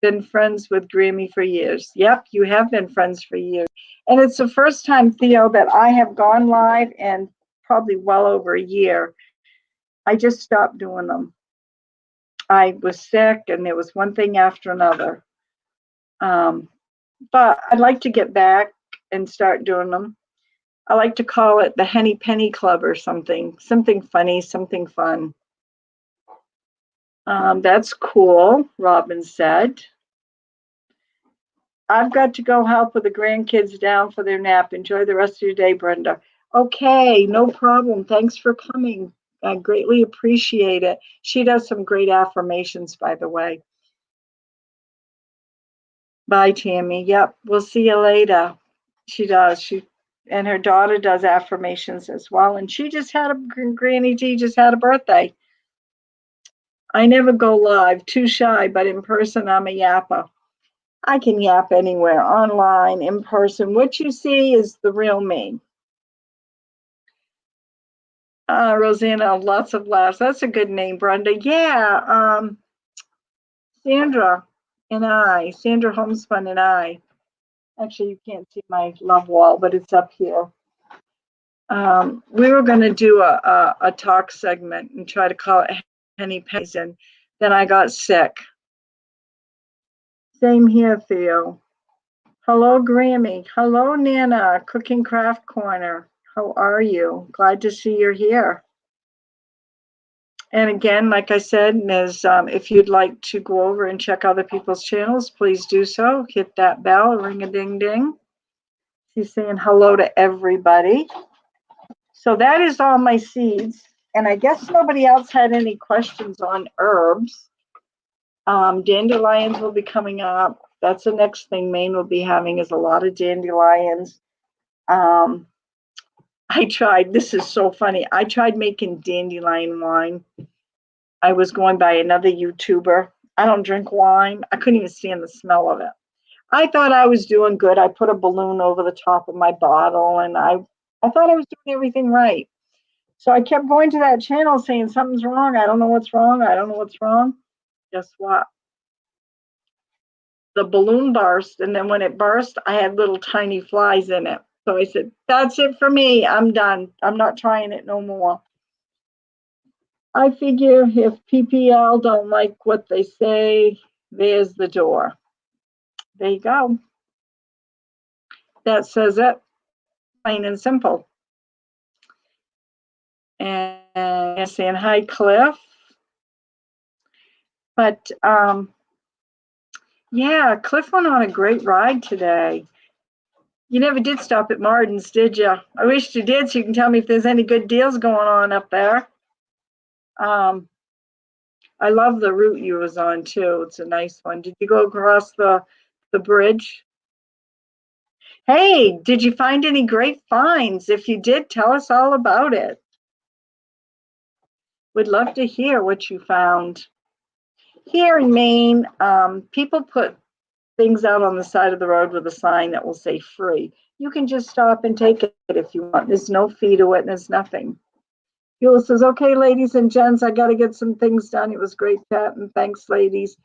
been friends with Grammy for years. Yep, you have been friends for years. And it's the first time, Theo, that I have gone live and probably well over a year. I just stopped doing them. I was sick and there was one thing after another. But I'd like to get back and start doing them. I like to call it the Henny Penny Club or something funny, something fun. That's cool, Robin said. I've got to go help with the grandkids down for their nap. Enjoy the rest of your day, Brenda. Okay, no problem. Thanks for coming. I greatly appreciate it. She does some great affirmations, by the way. Bye, Tammy. Yep, we'll see you later. She does. And her daughter does affirmations as well. And she just had Granny G just had a birthday. I never go live, too shy, but in person, I'm a yapper. I can yap anywhere, online, in person. What you see is the real me. Rosanna, lots of laughs. That's a good name, Brenda. Yeah, Sandra Homespun and I. Actually, you can't see my love wall, but it's up here. We were going to do a talk segment and try to call it Henny Pennies, and then I got sick. Same here, Theo. Hello, Grammy. Hello, Nana, Cooking Craft Corner. How are you? Glad to see you're here. And again, like I said, if you'd like to go over and check other people's channels, please do so. Hit that bell, ring-a-ding-ding. She's saying hello to everybody. So that is all my seeds. And I guess nobody else had any questions on herbs. Dandelions will be coming up. That's the next thing Maine will be having is a lot of dandelions. This is so funny. I tried making dandelion wine. I was going by another YouTuber. I don't drink wine. I couldn't even stand the smell of it. I thought I was doing good. I put a balloon over the top of my bottle and I thought I was doing everything right. So I kept going to that channel saying something's wrong. I don't know what's wrong. I don't know what's wrong. Guess what? The balloon burst. And then when it burst, I had little tiny flies in it. So I said, that's it for me. I'm done. I'm not trying it no more. I figure if PPL don't like what they say, there's the door. There you go. That says it, plain and simple. And saying hi, Cliff. But yeah, Cliff went on a great ride today. You never did stop at Martin's, did you? I wish you did, so you can tell me if there's any good deals going on up there. I love the route you was on too. It's a nice one. Did you go across the bridge? Hey, did you find any great finds? If you did, tell us all about it. Would love to hear what you found. Here in Maine, people put things out on the side of the road with a sign that will say free. You can just stop and take it if you want. There's no fee to it and there's nothing. Beulah says, okay, ladies and gents, I got to get some things done. It was great chatting. Thanks, ladies.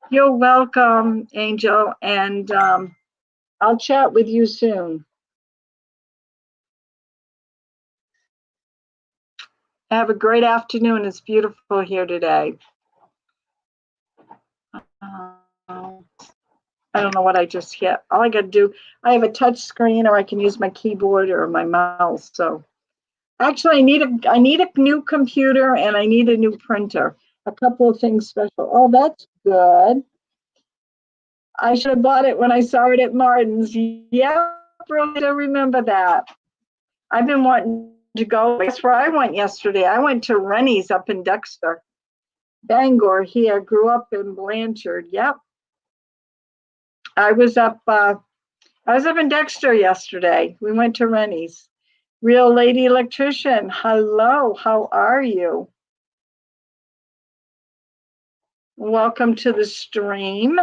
You're welcome, Angel. And I'll chat with you soon. Have a great afternoon. It's beautiful here today. I don't know what I just hit. All I got to do, I have a touch screen or I can use my keyboard or my mouse. So actually I need a new computer and I need a new printer. A couple of things special. Oh, that's good. I should have bought it when I saw it at Martin's. Yeah, really do remember that. I've been wanting to go. That's where I went yesterday. I went to Rennie's up in Dexter. Bangor here, grew up in Blanchard. Yep. I was up in Dexter yesterday. We went to Rennie's. Real Lady Electrician. Hello, how are you? Welcome to the stream.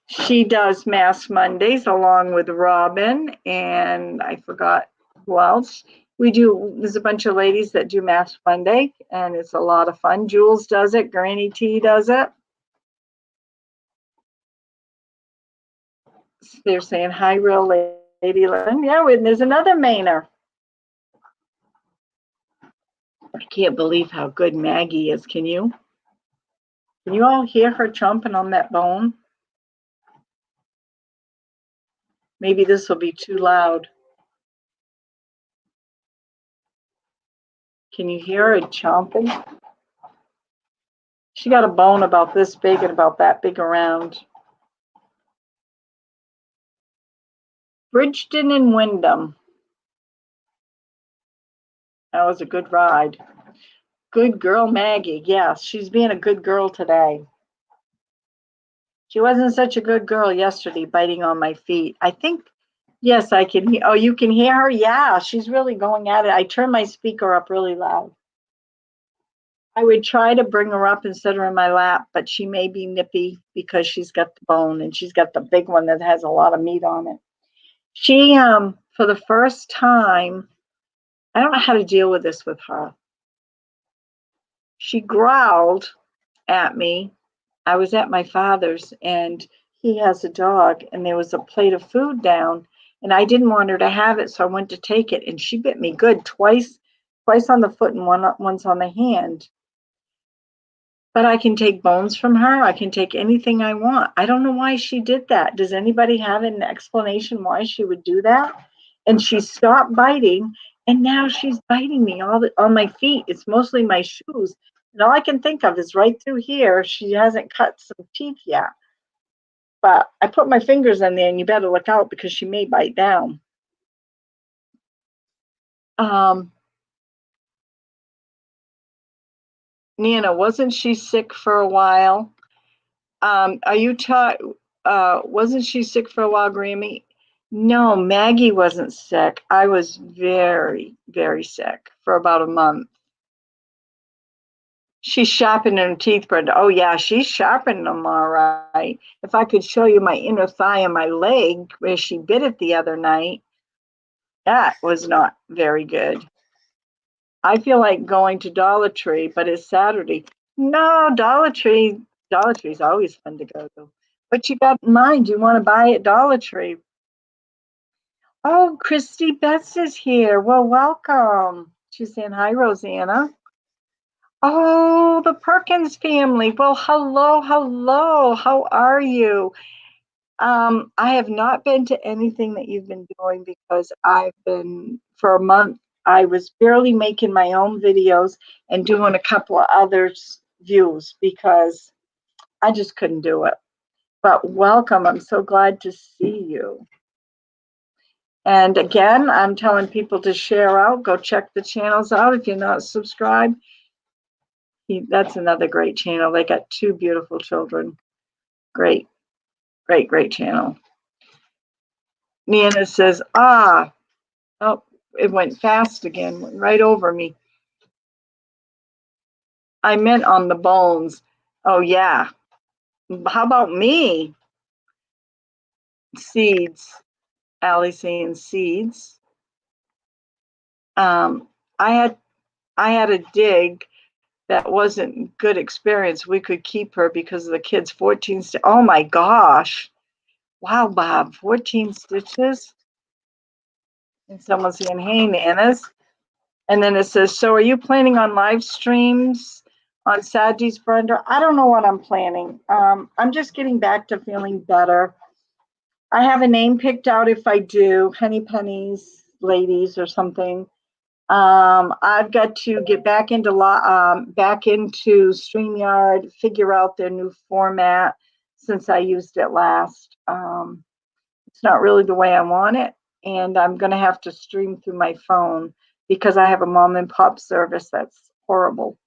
She does Mass Mondays along with Robin and I forgot who else. There's a bunch of ladies that do Mass Monday and it's a lot of fun. Jules does it, Granny T does it. They're saying hi, Real Lady. Yeah, and there's another Mainer. I can't believe how good Maggie is, can you? Can you all hear her chomping on that bone? Maybe this will be too loud. Can you hear her chomping? She got a bone about this big and about that big around. Bridgeton and Wyndham. That was a good ride. Good girl, Maggie. Yes, she's being a good girl today. She wasn't such a good girl yesterday, biting on my feet. I think, yes, I can hear. Oh, you can hear her? Yeah, she's really going at it. I turned my speaker up really loud. I would try to bring her up and sit her in my lap, but she may be nippy because she's got the bone and she's got the big one that has a lot of meat on it. She, for the first time, I don't know how to deal with this with her. She growled at me. I was at my father's and he has a dog and there was a plate of food down and I didn't want her to have it, so I went to take it and she bit me good twice on the foot and once on the hand. But I can take bones from her. I can take anything I want. I don't know why she did that. Does anybody have an explanation why she would do that? And she stopped biting, and now she's biting me on my feet. It's mostly my shoes. And all I can think of is right through here. She hasn't cut some teeth yet. But I put my fingers in there, and you better look out because she may bite down. Nina, wasn't she sick for a while? Are you wasn't she sick for a while, Grammy? No, Maggie wasn't sick. I was very, very sick for about a month. She's sharpening her teeth, Brenda. Oh yeah, she's sharpening them all right. If I could show you my inner thigh and my leg where she bit it the other night, that was not very good. I feel like going to Dollar Tree, but it's Saturday. No, Dollar Tree's always fun to go to. What you got in mind? You want to buy at Dollar Tree? Oh, Christy Betts is here. Well, welcome. She's saying hi, Rosanna. Oh, the Perkins family. Well, hello, hello. How are you? I have not been to anything that you've been doing because I've been, for a month, I was barely making my own videos and doing a couple of others' views because I just couldn't do it. But welcome. I'm so glad to see you. And again, I'm telling people to share out, go check the channels out if you're not subscribed. That's another great channel. They got two beautiful children. Great, great, great channel. Nina says, oh, it went fast again, went right over me. I meant on the bones. Oh, yeah. How about me? Seeds. Allie saying seeds. I had a dig that wasn't good experience. We could keep her because of the kids 14 oh my gosh. Wow, Bob, 14 stitches. And someone's saying, hey, Nanas. And then it says, so are you planning on live streams on Saturdays, Brenda? I don't know what I'm planning. I'm just getting back to feeling better. I have a name picked out if I do, Henny Pennies Ladies or something. I've got to get back into StreamYard, figure out their new format since I used it last. It's not really the way I want it, and I'm going to have to stream through my phone because I have a mom and pop service that's horrible.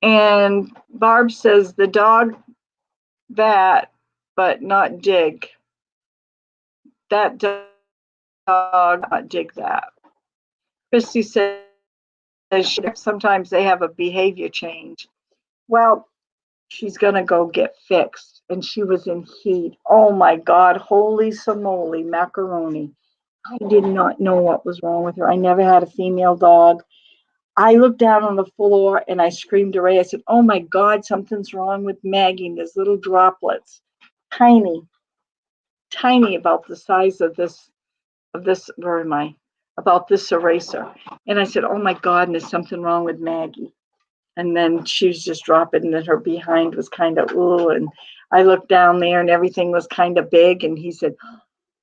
And Barb says the dog that, but not dig. That dog not dig that. Christy says sometimes they have a behavior change. Well, she's going to go get fixed. And she was in heat. Oh my God, holy samoli, macaroni. I did not know what was wrong with her. I never had a female dog. I looked down on the floor and I screamed to Ray. I said, oh my God, something's wrong with Maggie. There's little droplets, tiny, tiny about the size of this, where am I? About this eraser. And I said, oh my God, and there's something wrong with Maggie. And then she was just dropping, and then her behind was kind of, ooh. And I looked down there and everything was kind of big. And he said,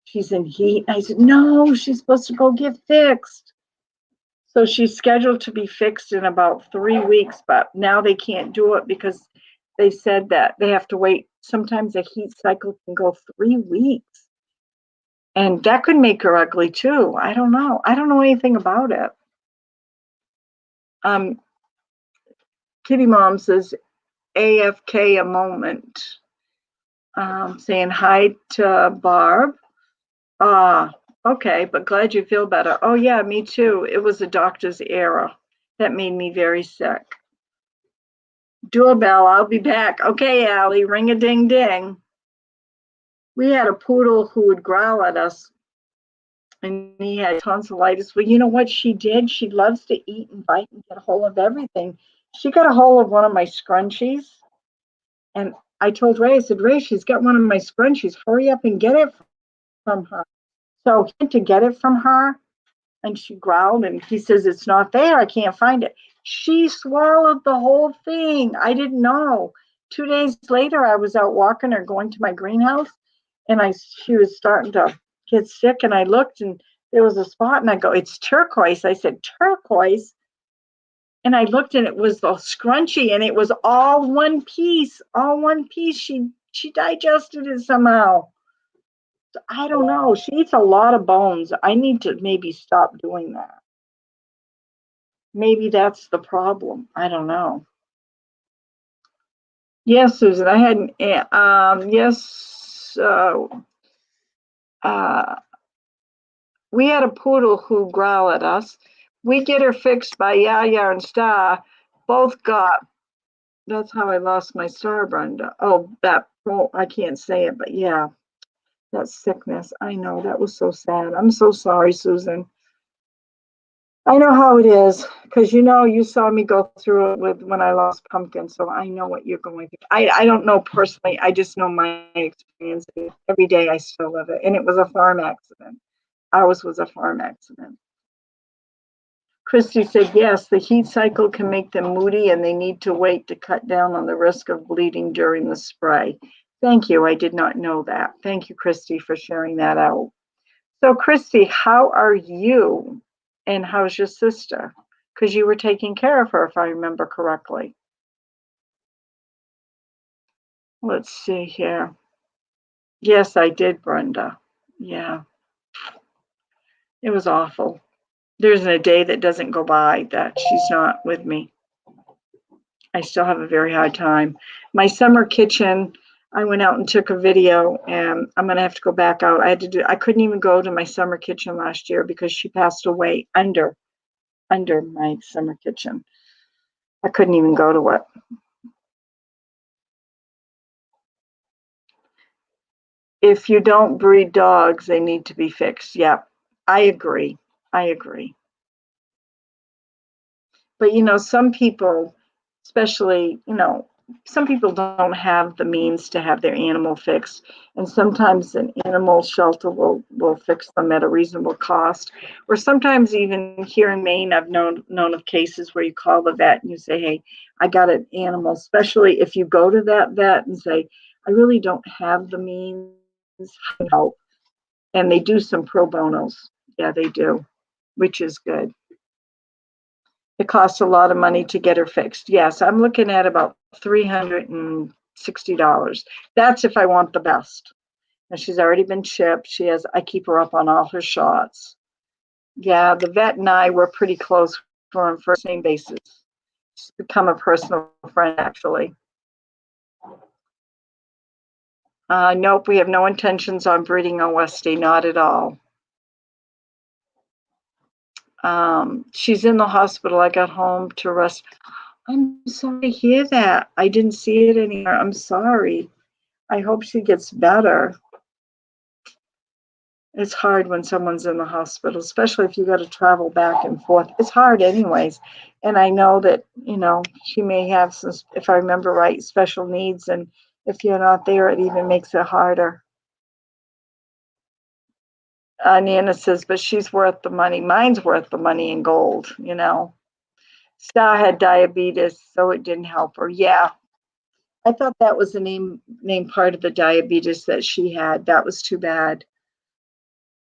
she's in heat. I said, no, she's supposed to go get fixed. So she's scheduled to be fixed in about 3 weeks, but now they can't do it because they said that they have to wait. Sometimes a heat cycle can go 3 weeks. And that could make her ugly too. I don't know. I don't know anything about it. Kitty Mom says, AFK a moment. Saying hi to Barb. Okay, but glad you feel better. Oh yeah, me too. It was a doctor's error. That made me very sick. Doorbell, I'll be back. Okay, Allie, ring a ding ding. We had a poodle who would growl at us, and he had tonsillitis. Well, you know what she did? She loves to eat and bite and get a hold of everything. She got a hold of one of my scrunchies, and I told Ray, I said, Ray, she's got one of my scrunchies. Hurry up and get it from her. So he went to get it from her, and she growled, and he says, it's not there. I can't find it. She swallowed the whole thing. I didn't know. 2 days later, I was out walking her going to my greenhouse, and she was starting to get sick, and I looked, and there was a spot, and I go, it's turquoise. I said, turquoise? And I looked, and it was the scrunchie, and it was all one piece, all one piece. She digested it somehow. I don't know. She eats a lot of bones. I need to maybe stop doing that. Maybe that's the problem. I don't know. Yes, Susan, I had, yes, we had a poodle who growl at us. We get her fixed by Yaya and Star. Both got, that's how I lost my star, Brenda. Oh, I can't say it, but yeah, that sickness. I know, that was so sad. I'm so sorry, Susan. I know how it is, because you saw me go through it with when I lost Pumpkin, so I know what you're going through. I don't know personally, I just know my experience. Every day I still live it, and it was a farm accident. Ours was a farm accident. Christy said, yes, the heat cycle can make them moody, and they need to wait to cut down on the risk of bleeding during the spray. Thank you, I did not know that. Thank you, Christy, for sharing that out. So, Christy, how are you? And how's your sister? Because you were taking care of her, if I remember correctly. Let's see here. Yes, I did, Brenda. Yeah. It was awful. There isn't a day that doesn't go by that she's not with me. I still have a very hard time. My summer kitchen, I went out and took a video, and I'm going to have to go back out. I couldn't even go to my summer kitchen last year because she passed away under my summer kitchen. I couldn't even go to it. If you don't breed dogs, they need to be fixed. Yeah, I agree. I agree. But some people, especially, some people don't have the means to have their animal fixed. And sometimes an animal shelter will fix them at a reasonable cost. Or sometimes even here in Maine, I've known of cases where you call the vet and you say, hey, I got an animal, especially if you go to that vet and say, I really don't have the means to help. And they do some pro bonos. Yeah, they do, which is good. It costs a lot of money to get her fixed. Yes, I'm looking at about $360. That's if I want the best. And she's already been chipped. I keep her up on all her shots. Yeah, the vet and I were pretty close. We're on first name basis. She's become a personal friend, actually. Nope, we have no intentions on breeding a Westie, not at all. She's in the hospital. I got home to rest. I'm sorry to hear that. I didn't see it anywhere. I'm sorry. I hope she gets better. It's hard when someone's in the hospital, especially if you got to travel back and forth. It's hard anyways. And I know that, she may have some, if I remember right, special needs. And if you're not there, it even makes it harder. Nana says, but she's worth the money. Mine's worth the money in gold, Star had diabetes, so it didn't help her. Yeah, I thought that was the name part of the diabetes that she had. That was too bad.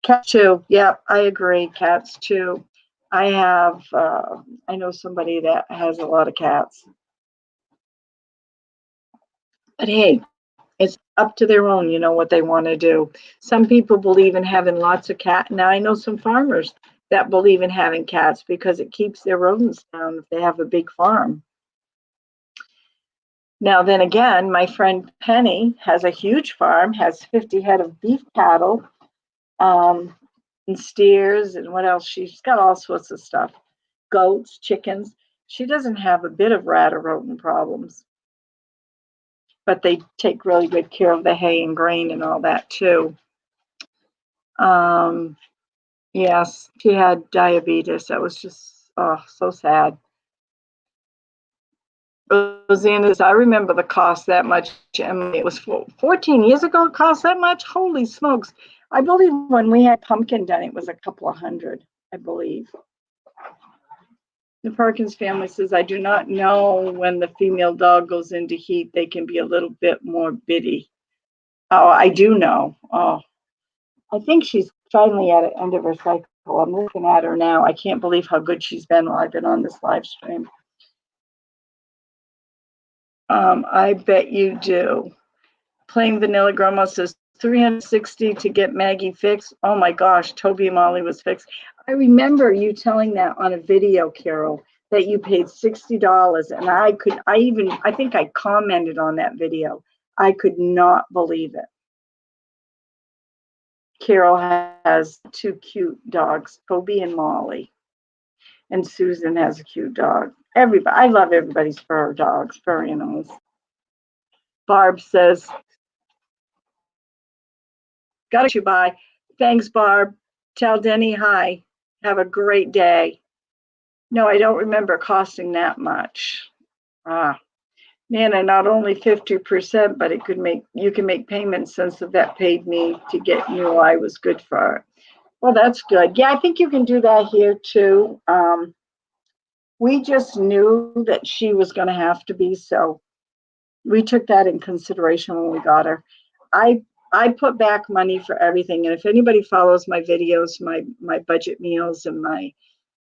Cats too. Yeah, I agree. Cats too. I have. I know somebody that has a lot of cats. But hey, it's up to their own, what they want to do. Some people believe in having lots of cats. Now, I know some farmers that believe in having cats because it keeps their rodents down if they have a big farm. Now, then again, my friend Penny has a huge farm, has 50 head of beef cattle, and steers, and what else? She's got all sorts of stuff, goats, chickens. She doesn't have a bit of rat or rodent problems, but they take really good care of the hay and grain and all that too. Yes, she had diabetes. That was just, so sad. Roseanne says, I remember the cost that much, Emily. It was 14 years ago, it cost that much? Holy smokes. I believe when we had pumpkin done, it was a couple of hundred, I believe. The Perkins family says, I do not know when the female dog goes into heat, they can be a little bit more bitty. Oh, I do know. Oh, I think she's finally at the end of her cycle. I'm looking at her now. I can't believe how good she's been while I've been on this live stream. I bet you do. Plain Vanilla Grandma says 360 to get Maggie fixed. Oh my gosh, Toby and Molly was fixed. I remember you telling that on a video, Carol, that you paid $60, and I think I commented on that video. I could not believe it. Carol has two cute dogs, Toby and Molly, and Susan has a cute dog. I love everybody's fur dogs, fur animals. Barb says, got you by. Thanks, Barb. Tell Denny hi. Have a great day. No, I don't remember costing that much. Nana, not only 50%, but you can make payments since the vet paid me to get knew I was good for it. Well, that's good. Yeah, I think you can do that here too. We just knew that she was going to have to be, so we took that in consideration when we got her. I put back money for everything, and if anybody follows my videos, my budget meals, and my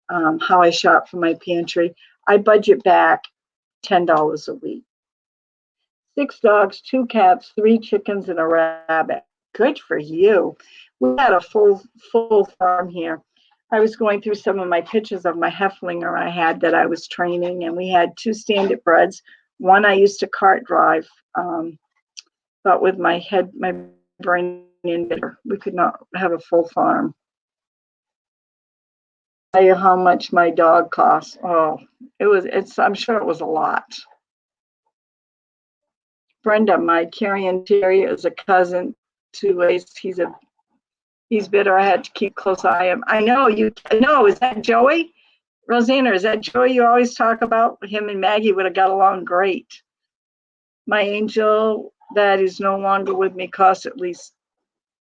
how I shop for my pantry, I budget back $10 a week. 6 dogs, 2 cats, 3 chickens, and a rabbit. Good for you. We had a full farm here. I was going through some of my pictures of my Hefflinger I had that I was training, and we had 2 standard breds. One I used to cart drive, but with my brain in it, we could not have a full farm. Tell you how much my dog costs. Oh, I'm sure it was a lot. Brenda, my Carrion Terrier, is a cousin to Ace. He's bitter. I had to keep close eye on him. I know you know. Is that Joey? Rosanna, is that Joey you always talk about? Him and Maggie would have got along great. My angel that is no longer with me cost at least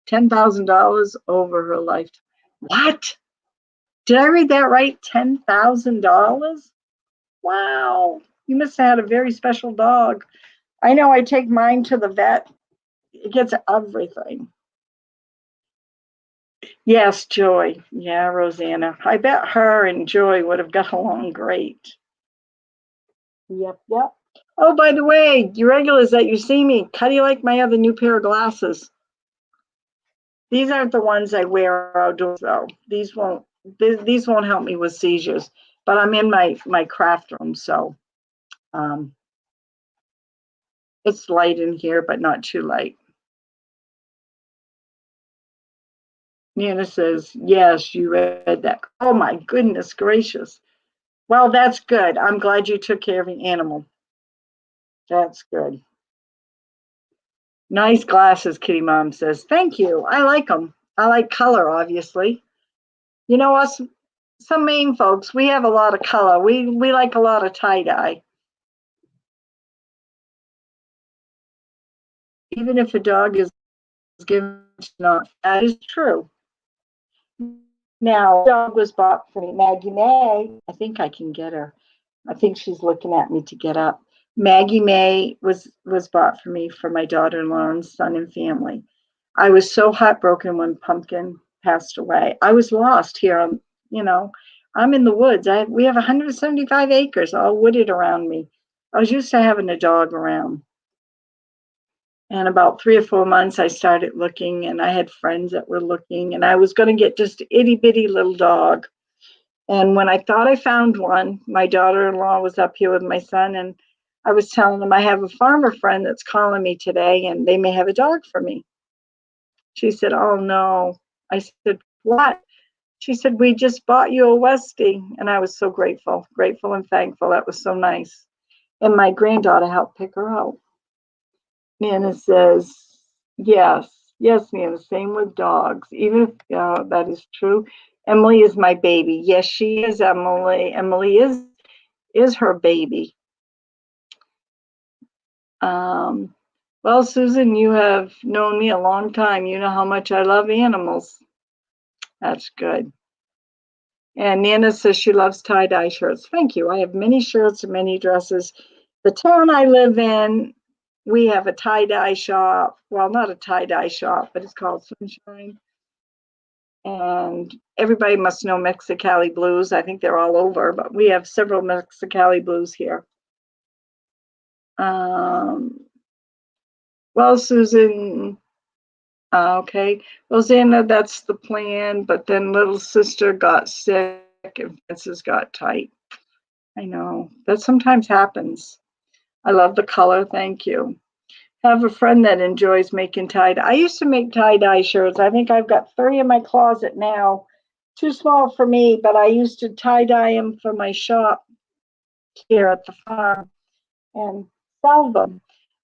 $10,000 over her lifetime. What? Did I read that right? $10,000? Wow. You must have had a very special dog. I know I take mine to the vet. It gets everything. Yes, Joy. Yeah, Rosanna. I bet her and Joy would have got along great. Yep. Oh, by the way, you regulars that you see me, how do you like my other new pair of glasses? These aren't the ones I wear outdoors, though. These won't help me with seizures. But I'm in my craft room, so it's light in here, but not too light. Nana says, yes, you read that. Oh, my goodness gracious. Well, that's good. I'm glad you took care of the animal. That's good. Nice glasses, Kitty Mom says. Thank you. I like them. I like color, obviously. You know, us, some Maine folks, we have a lot of color. We like a lot of tie-dye. Even if a dog is given not, that is true. Now, dog was bought for me. Maggie May, I think I can get her. I think she's looking at me to get up. Maggie May was bought for me for my daughter-in-law and son and family. I was so heartbroken when Pumpkin passed away. I was lost here. I'm in the woods. We have 175 acres, all wooded around me. I was used to having a dog around. And about 3 or 4 months, I started looking, and I had friends that were looking, and I was going to get just itty bitty little dog. And when I thought I found one, my daughter-in-law was up here with my son, and I was telling them I have a farmer friend that's calling me today, and they may have a dog for me. She said, "Oh no." I said, "What?" She said, "We just bought you a Westie." And I was so grateful and thankful. That was so nice. And my granddaughter helped pick her out. Nana says, yes, Nana, same with dogs. Even if that is true. Emily is my baby. Yes, she is Emily. Emily is her baby. Well, Susan, you have known me a long time. You know how much I love animals. That's good. And Nana says she loves tie-dye shirts. Thank you. I have many shirts and many dresses. The town I live in, we have a tie-dye shop. Well, not a tie-dye shop, but it's called Sunshine. And everybody must know Mexicali blues. I think they're all over, but we have several Mexicali blues here. Well, Susan, okay. Rosanna, that's the plan, but then little sister got sick and fences got tight. I know, that sometimes happens. I love the color, thank you. Have a friend that enjoys making tie-dye. I used to make tie-dye shirts. I think I've got 3 in my closet now. Too small for me, but I used to tie-dye them for my shop here at the farm and sell them.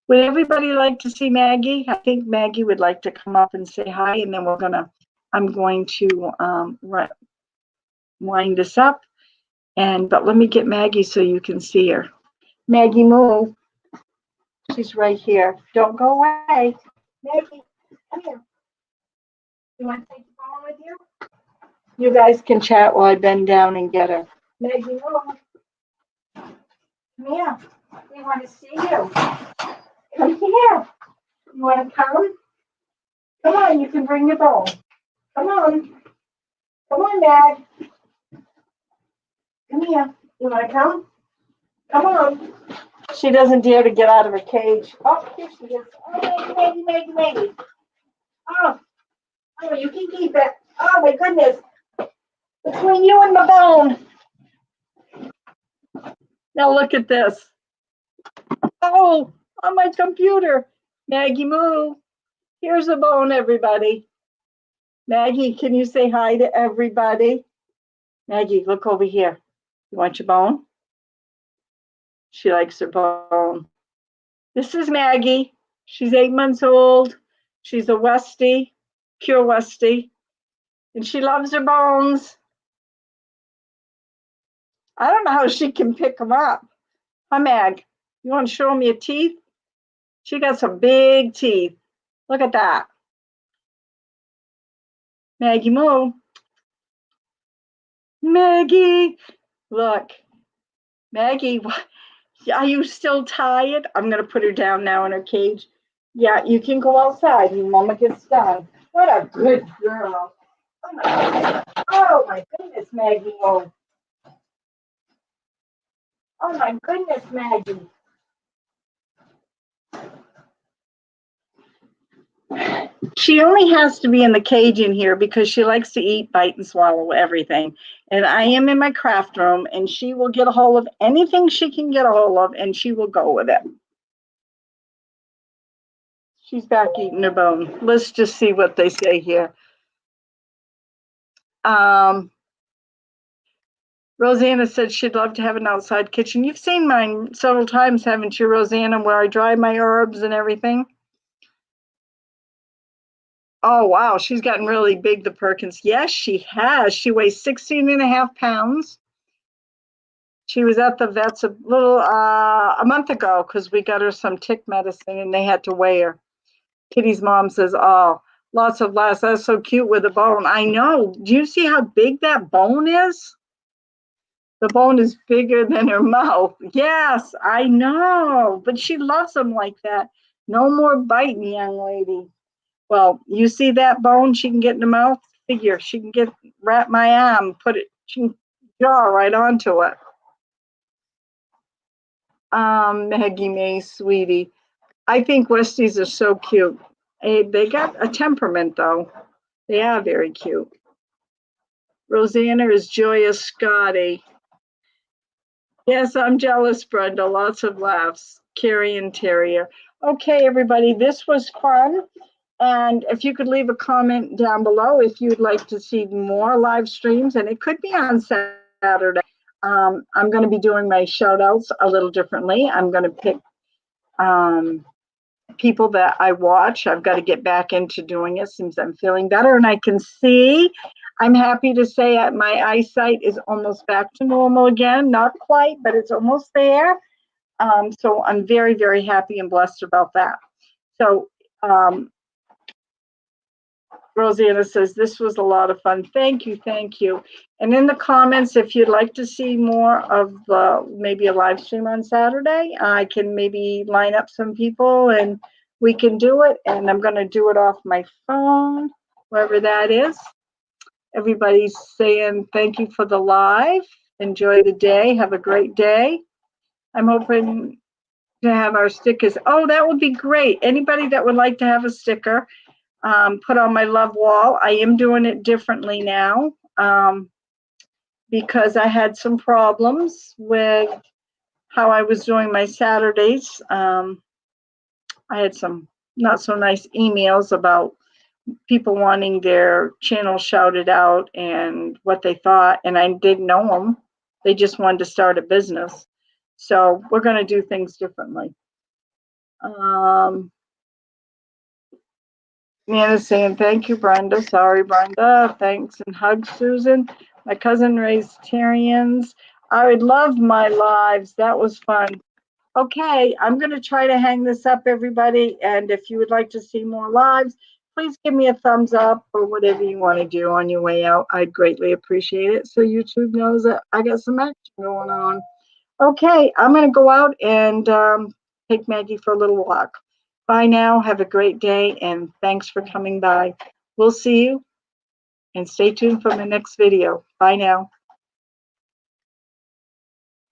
Would everybody like to see Maggie? I think Maggie would like to come up and say hi, and then I'm going to wind this up. But let me get Maggie so you can see her. Maggie, move. She's right here. Don't go away. Maggie, come here. You want to take the phone with you? You guys can chat while I bend down and get her. Maggie, move. Come here. We want to see you. Come here. You want to come? Come on, you can bring your bone. Come on. Come on, Mag. Come here. You want to come? Come on. She doesn't dare to get out of her cage. Oh, here she is. Oh, Maggie. Oh, you can keep it. Oh, my goodness. Between you and the bone. Now look at this. Oh, on my computer. Maggie, move. Here's a bone, everybody. Maggie, can you say hi to everybody? Maggie, look over here. You want your bone? She likes her bone. This is Maggie. She's 8 months old. She's a Westie, pure Westie, and she loves her bones. I don't know how she can pick them up. Huh, Mag? You want to show me your teeth? She got some big teeth. Look at that. Maggie, move. Maggie, look. Maggie, are you still tired? I'm going to put her down now in her cage. Yeah, you can go outside when Mama gets done. What a good girl. Oh my goodness, Maggie. Oh my goodness, Maggie. She only has to be in the cage in here because she likes to eat, bite, and swallow everything. And I am in my craft room, and she will get a hold of anything she can get a hold of, and she will go with it. She's back eating her bone. Let's just see what they say here. Rosanna said she'd love to have an outside kitchen. You've seen mine several times, haven't you, Rosanna, where I dry my herbs and everything? Oh, wow. She's gotten really big, the Perkins. Yes, she has. She weighs 16.5 pounds. She was at the vet's a month ago because we got her some tick medicine and they had to weigh her. Kitty's mom says, oh, lots of laughs. That's so cute with a bone. I know. Do you see how big that bone is? The bone is bigger than her mouth. Yes, I know, but she loves them like that. No more biting, young lady. Well, you see that bone she can get in the mouth? Figure she can wrap my arm, she can jaw right onto it. Maggie May, sweetie. I think Westies are so cute. They got a temperament, though. They are very cute. Rosanna is joyous Scotty. Yes, I'm jealous, Brenda. Lots of laughs. Carrie and Terrier. Okay, everybody, this was fun. And if you could leave a comment down below if you'd like to see more live streams, and it could be on Saturday. I'm going to be doing my shout outs a little differently. I'm going to pick people that I watch. I've got to get back into doing it since I'm feeling better and I can see. I'm happy to say that my eyesight is almost back to normal again. Not quite, but it's almost there. So I'm very, very happy and blessed about that. So Rosanna says, this was a lot of fun. Thank you, thank you. And in the comments, if you'd like to see more of maybe a live stream on Saturday, I can maybe line up some people and we can do it. And I'm going to do it off my phone, wherever that is. Everybody's saying thank you for the live. Enjoy the day. Have a great day. I'm hoping to have our stickers. Oh, that would be great. Anybody that would like to have a sticker, put on my love wall. I am doing it differently now because I had some problems with how I was doing my Saturdays. I had some not so nice emails about people wanting their channel shouted out and what they thought, and I didn't know them. They just wanted to start a business. So we're going to do things differently. Nana's saying, thank you, Brenda. Sorry, Brenda. Thanks and hugs, Susan. My cousin raised Tyrians. I would love my lives. That was fun. Okay, I'm going to try to hang this up, everybody. And if you would like to see more lives, please give me a thumbs up or whatever you want to do on your way out. I'd greatly appreciate it so YouTube knows that I got some action going on. Okay, I'm going to go out and take Maggie for a little walk. Bye now. Have a great day, and thanks for coming by. We'll see you, and stay tuned for the next video. Bye now.